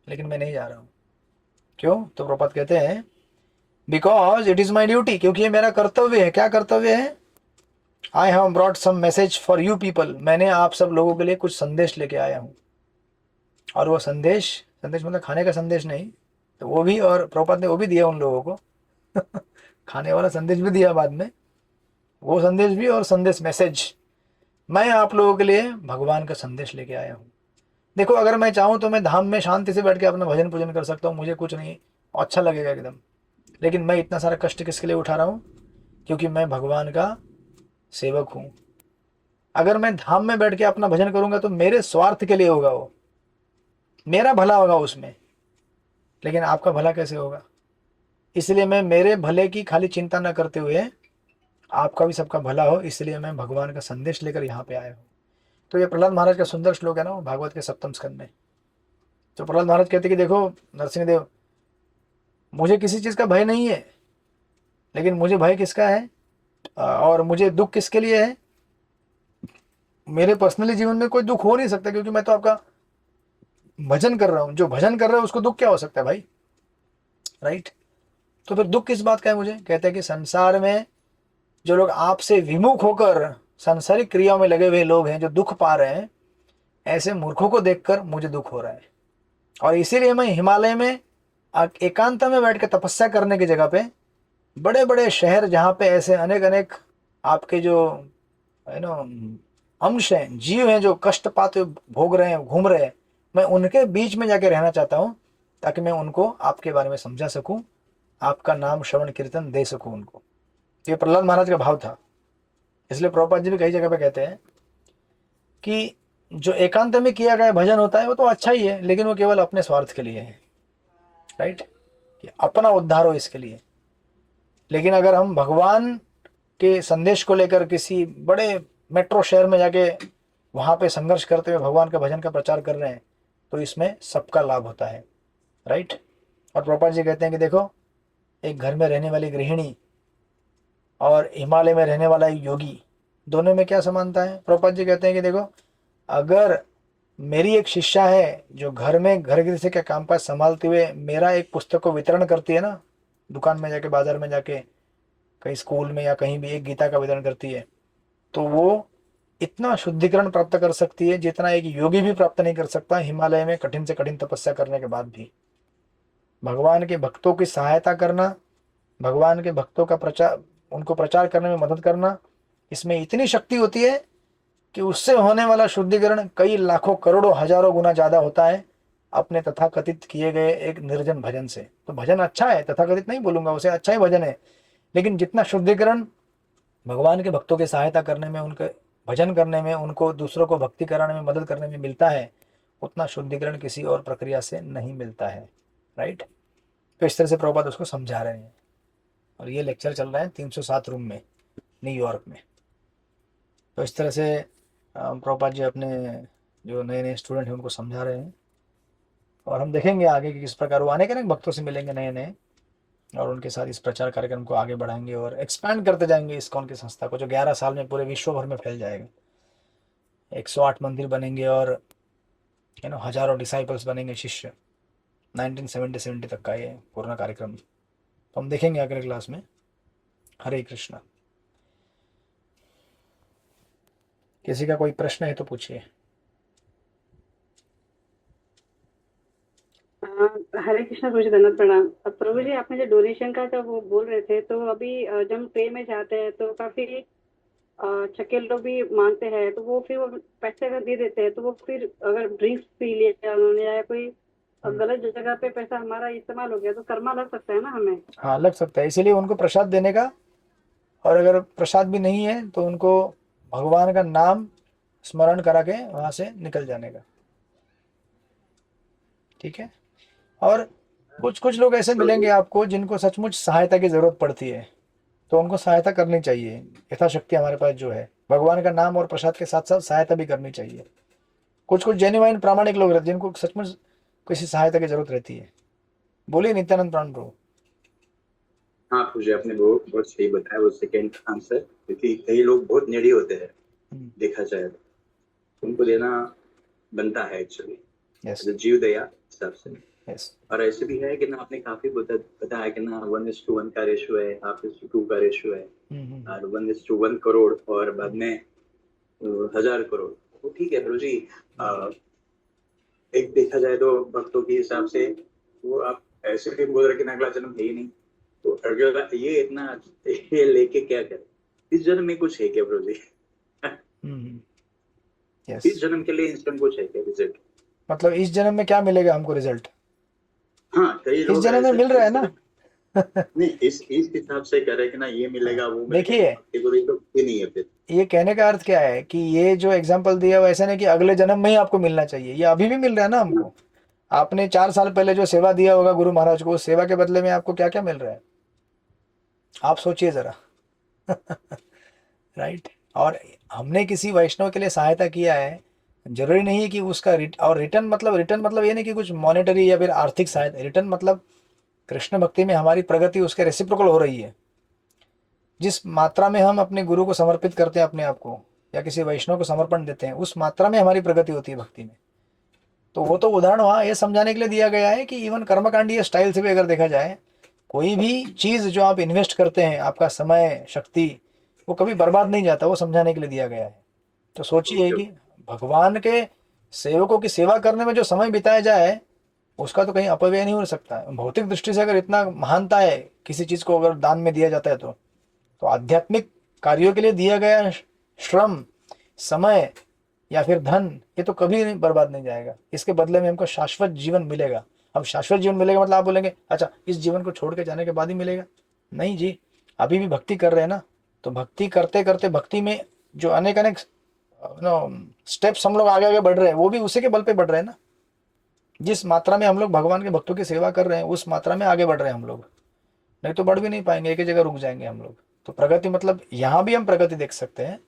लेकिन मैं नहीं जा रहा हूँ। क्यों? तो प्रभुपाद कहते हैं because it is my duty, क्योंकि ये मेरा कर्तव्य है। क्या कर्तव्य है? I have brought some message for you people, मैंने आप सब लोगों के लिए कुछ संदेश लेके आया हूँ। और वो संदेश, संदेश मतलब खाने का संदेश नहीं, तो वो भी, और प्रभुपाद ने वो भी दिया उन लोगों को। खाने वाला संदेश भी दिया बाद में, वो संदेश भी, और संदेश मैसेज, मैं आप लोगों के लिए भगवान का संदेश लेके आया हूँ। देखो अगर मैं चाहूँ तो मैं धाम में शांति से बैठ के अपना भजन पूजन कर सकता हूँ, मुझे कुछ नहीं, अच्छा लगेगा एकदम, लेकिन मैं इतना सारा कष्ट किसके लिए उठा रहा हूँ? क्योंकि मैं भगवान का सेवक हूँ। अगर मैं धाम में बैठ के अपना भजन करूँगा तो मेरे स्वार्थ के लिए होगा, वो मेरा भला होगा उसमें, लेकिन आपका भला कैसे होगा? इसलिए मैं मेरे भले की खाली चिंता न करते हुए आपका भी सबका भला हो, इसलिए मैं भगवान का संदेश लेकर यहाँ पे आया हूँ। तो ये प्रहलाद महाराज का सुंदर श्लोक है ना, वो भागवत के 7वें स्कंद में। तो प्रहलाद महाराज कहते कि देखो नरसिंहदेव, मुझे किसी चीज़ का भय नहीं है, लेकिन मुझे भय किसका है और मुझे दुख किसके लिए है? मेरे पर्सनली जीवन में कोई दुख हो नहीं सकता, क्योंकि मैं तो आपका भजन कर रहा हूँ। जो भजन कर रहा है उसको दुख क्या हो सकता है भाई, राइट। तो फिर दुख किस बात का है मुझे? कहते हैं कि संसार में जो लोग आपसे विमुख होकर सांसारिक क्रियाओं में लगे हुए लोग हैं, जो दुख पा रहे हैं, ऐसे मूर्खों को देखकर मुझे दुख हो रहा है। और इसीलिए मैं हिमालय में एकांत में बैठ के तपस्या करने की जगह पे, बड़े बड़े शहर जहाँ पे ऐसे अनेक अनेक आपके जो है ना, अंश हैं, जीव हैं जो कष्ट पाते हुए भोग रहे हैं, घूम रहे हैं, मैं उनके बीच में जाके रहना चाहता हूँ, ताकि मैं उनको आपके बारे में समझा सकूं, आपका नाम श्रवण कीर्तन दे सकूं उनको। तो ये प्रहलाद महाराज का भाव था। इसलिए प्रभुपाद जी भी कई जगह पे कहते हैं कि जो एकांत में किया गया भजन होता है वो तो अच्छा ही है, लेकिन वो केवल अपने स्वार्थ के लिए है, राइट, कि अपना उद्धार हो इसके लिए। लेकिन अगर हम भगवान के संदेश को लेकर किसी बड़े मेट्रो शहर में जाके वहां पे संघर्ष करते हुए भगवान का भजन का प्रचार कर रहे हैं, तो इसमें सबका लाभ होता है, राइट। और प्रभुपाद जी कहते हैं कि देखो, एक घर में रहने वाली गृहिणी और हिमालय में रहने वाला एक योगी, दोनों में क्या समानता है। प्रभुपाद जी कहते हैं कि देखो, अगर मेरी एक शिष्या है जो घर में घर गृहस्थी के कामकाज संभालते हुए मेरा एक पुस्तक को वितरण करती है ना, दुकान में जाके, बाजार में जाके, कहीं स्कूल में या कहीं भी एक गीता का वितरण करती है, तो वो इतना शुद्धिकरण प्राप्त कर सकती है जितना एक योगी भी प्राप्त नहीं कर सकता हिमालय में कठिन से कठिन तपस्या करने के बाद भी। भगवान के भक्तों की सहायता करना, भगवान के भक्तों का प्रचार, उनको प्रचार करने में मदद करना, इसमें इतनी शक्ति होती है कि उससे होने वाला शुद्धिकरण कई लाखों करोड़ों हजारों गुना ज्यादा होता है अपने तथाकथित किए गए एक निर्जन भजन से। तो भजन अच्छा है, तथाकथित नहीं बोलूंगा, उसे अच्छा ही भजन है, लेकिन जितना शुद्धिकरण भगवान के भक्तों की सहायता करने में, उनके भजन करने में, उनको दूसरों को भक्ति कराने में मदद करने में मिलता है, उतना शुद्धिकरण किसी और प्रक्रिया से नहीं मिलता है, राइट। तो इस तरह से प्रभुपाद उसको समझा रहे हैं, और ये लेक्चर चल रहा है 307 रूम में, न्यूयॉर्क में। तो इस तरह से प्रभुपाद जी अपने जो नए नए स्टूडेंट हैं उनको समझा रहे हैं, और हम देखेंगे आगे कि किस प्रकार वो आने के भक्तों से मिलेंगे नए नए, और उनके साथ इस प्रचार कार्यक्रम को आगे बढ़ाएंगे और एक्सपैंड करते जाएंगे इस्कॉन की संस्था को, जो 11 साल में पूरे विश्व भर में फैल जाएगा। 108 मंदिर बनेंगे और हजारों डिसाइपल्स बनेंगे, शिष्य। 1970 तक का ये पूर्ण कार्यक्रम, तो हम देखेंगे अगले क्लास में। हरे कृष्णा। किसी का कोई प्रश्न है तो पूछिए। हरे कृष्णा प्रभु जी, धन्यवाद, प्रणाम। अब प्रभु जी, आपने जो डोनेशन का जब वो बोल रहे थे, तो अभी जब हम ट्रेन में जाते हैं तो काफी छके लोग भी मांगते हैं, तो वो फिर वो पैसे अगर दे देते हैं, तो वो फिर अगर ड्रिंक्स पी लिया उन्होंने या कोई गलत जगह पे पैसा हमारा इस्तेमाल हो गया, तो कर्मा लग सकता है ना हमें? हाँ, लग सकता है, इसीलिए उनको प्रसाद देने का, और अगर प्रसाद भी नहीं है तो उनको भगवान का नाम स्मरण करा के वहां से निकल जाने का, ठीक है। और कुछ कुछ लोग ऐसे मिलेंगे आपको जिनको सचमुच सहायता की जरूरत पड़ती है, तो उनको सहायता करनी चाहिए यथाशक्ति, हमारे पास जो है भगवान का नाम और प्रसाद के साथ साथ सहायता भी करनी चाहिए। कुछ कुछ जेन्युइन प्रामाणिक लोग रहते हैं जिनको सचमुच किसी सहायता की जरूरत रहती है। बोलिए नित्यानंद प्राण प्रभु। हाँ पूजा, आपने बहुत बहुत सही बताया वो सेकंड आंसर, क्योंकि कई लोग बहुत नेडी होते हैं, देखा जाए तो उनको देना बनता है एक्चुअली, यस, जीव दया हिसाब से। यस, और ऐसे भी है कि ना, आपने काफी बताया कि ना 1:1 का रेशियो है, 1:2 का रेशियो है, और 1:1 करोड़, और बाद में 1000 करोड़। तो ठीक है प्रभु जी, एक देखा जाए तो भक्तों के हिसाब से वो आप ऐसे भी बोल रहे कि अगला जन्म है ही नहीं, तो अगला ये इतना ये लेके क्या करे? इस जन्म में कुछ है क्या प्रभु जी? यस, इस जन्म के लिए इंस्टेंट कुछ है क्या रिजल्ट? मतलब इस जन्म में क्या मिलेगा हमको रिजल्ट? हाँ, कई इस लोग जन्म में ऐसे मिल रहा है ना। नहीं, इस हिसाब से कह रहे कि ना ये मिलेगा वो मिलेगा, देखिए, भक्ति को तो ये नहीं है फिर। ये कहने का अर्थ क्या है कि ये जो एग्जाम्पल दिया वैसा नहीं कि अगले जन्म में ही आपको मिलना चाहिए, ये अभी भी मिल रहा है ना हमको। आपने 4 साल पहले जो सेवा दिया होगा गुरु महाराज को, उस सेवा के बदले में आपको क्या क्या मिल रहा है, आप सोचिए जरा। राइट। और हमने किसी वैष्णव के लिए सहायता किया है, जरूरी नहीं है कि उसका और रिटर्न मतलब ये नहीं कि कुछ मॉनेटरी या फिर आर्थिक सहायता। रिटर्न मतलब कृष्ण भक्ति में हमारी प्रगति उसके रेसिप्रोकल हो रही है। जिस मात्रा में हम अपने गुरु को समर्पित करते हैं अपने आप को, या किसी वैष्णव को समर्पण देते हैं, उस मात्रा में हमारी प्रगति होती है भक्ति में। तो वो तो उदाहरण वहाँ ये समझाने के लिए दिया गया है कि इवन कर्मकांडीय स्टाइल से भी अगर देखा जाए, कोई भी चीज़ जो आप इन्वेस्ट करते हैं, आपका समय शक्ति, वो कभी बर्बाद नहीं जाता, वो समझाने के लिए दिया गया है। तो सोचिए कि भगवान के सेवकों की सेवा करने में जो समय बिताया जाए, उसका तो कहीं अपव्यय नहीं हो सकता है। भौतिक दृष्टि से अगर इतना महानता है किसी चीज़ को अगर दान में दिया जाता है, तो आध्यात्मिक कार्यों के लिए दिया गया श्रम, समय या फिर धन, ये तो कभी नहीं बर्बाद नहीं जाएगा। इसके बदले में हमको शाश्वत जीवन मिलेगा। अब शाश्वत जीवन मिलेगा मतलब आप बोलेंगे अच्छा इस जीवन को छोड़ के जाने के बाद ही मिलेगा। नहीं जी, अभी भी भक्ति कर रहे हैं ना, तो भक्ति करते करते भक्ति में जो अनेक अनेक स्टेप्स हम लोग आगे आगे बढ़ रहे हैं, वो भी उसी के बल पे बढ़ रहे हैं ना। जिस मात्रा में हम लोग भगवान के भक्तों की सेवा कर रहे हैं उस मात्रा में आगे बढ़ रहे हैं हम लोग, नहीं तो बढ़ भी नहीं पाएंगे, एक ही जगह रुक जाएंगे हम लोग। तो प्रगति मतलब यहाँ भी हम प्रगति देख सकते हैं,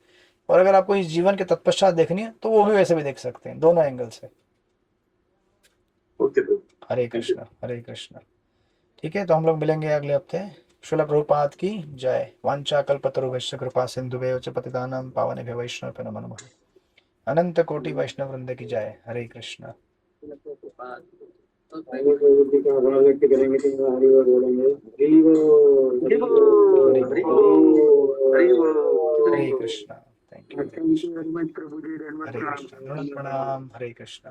और अगर आपको इस जीवन के तत्पश्चात देखनी है तो वो भी वैसे भी देख सकते हैं, दोनों एंगल से। ओके प्रभु। हरे कृष्ण हरे कृष्ण। ठीक है, तो हम लोग मिलेंगे अगले हफ्ते। श्रील प्रभुपाद की जय। वांछा कल्पतरुभ्यश्च कृपा सिंधुभ्यो च पतितानां पावनेभ्यो वैष्णवेभ्यो नमो नमः। अनंत कोटि वैष्णव वृंद की जय। हरे कृष्ण। आगे प्रभु जी का आभार व्यक्त करेंगे तो हरि बोल बोलेंगे। हरि बोल, हरि बोल, हरि बोल, हरि बोल। हरे Krishna. Thank you thank you very much प्रभु जी। हरे कृष्ण। प्रणाम हरे कृष्ण।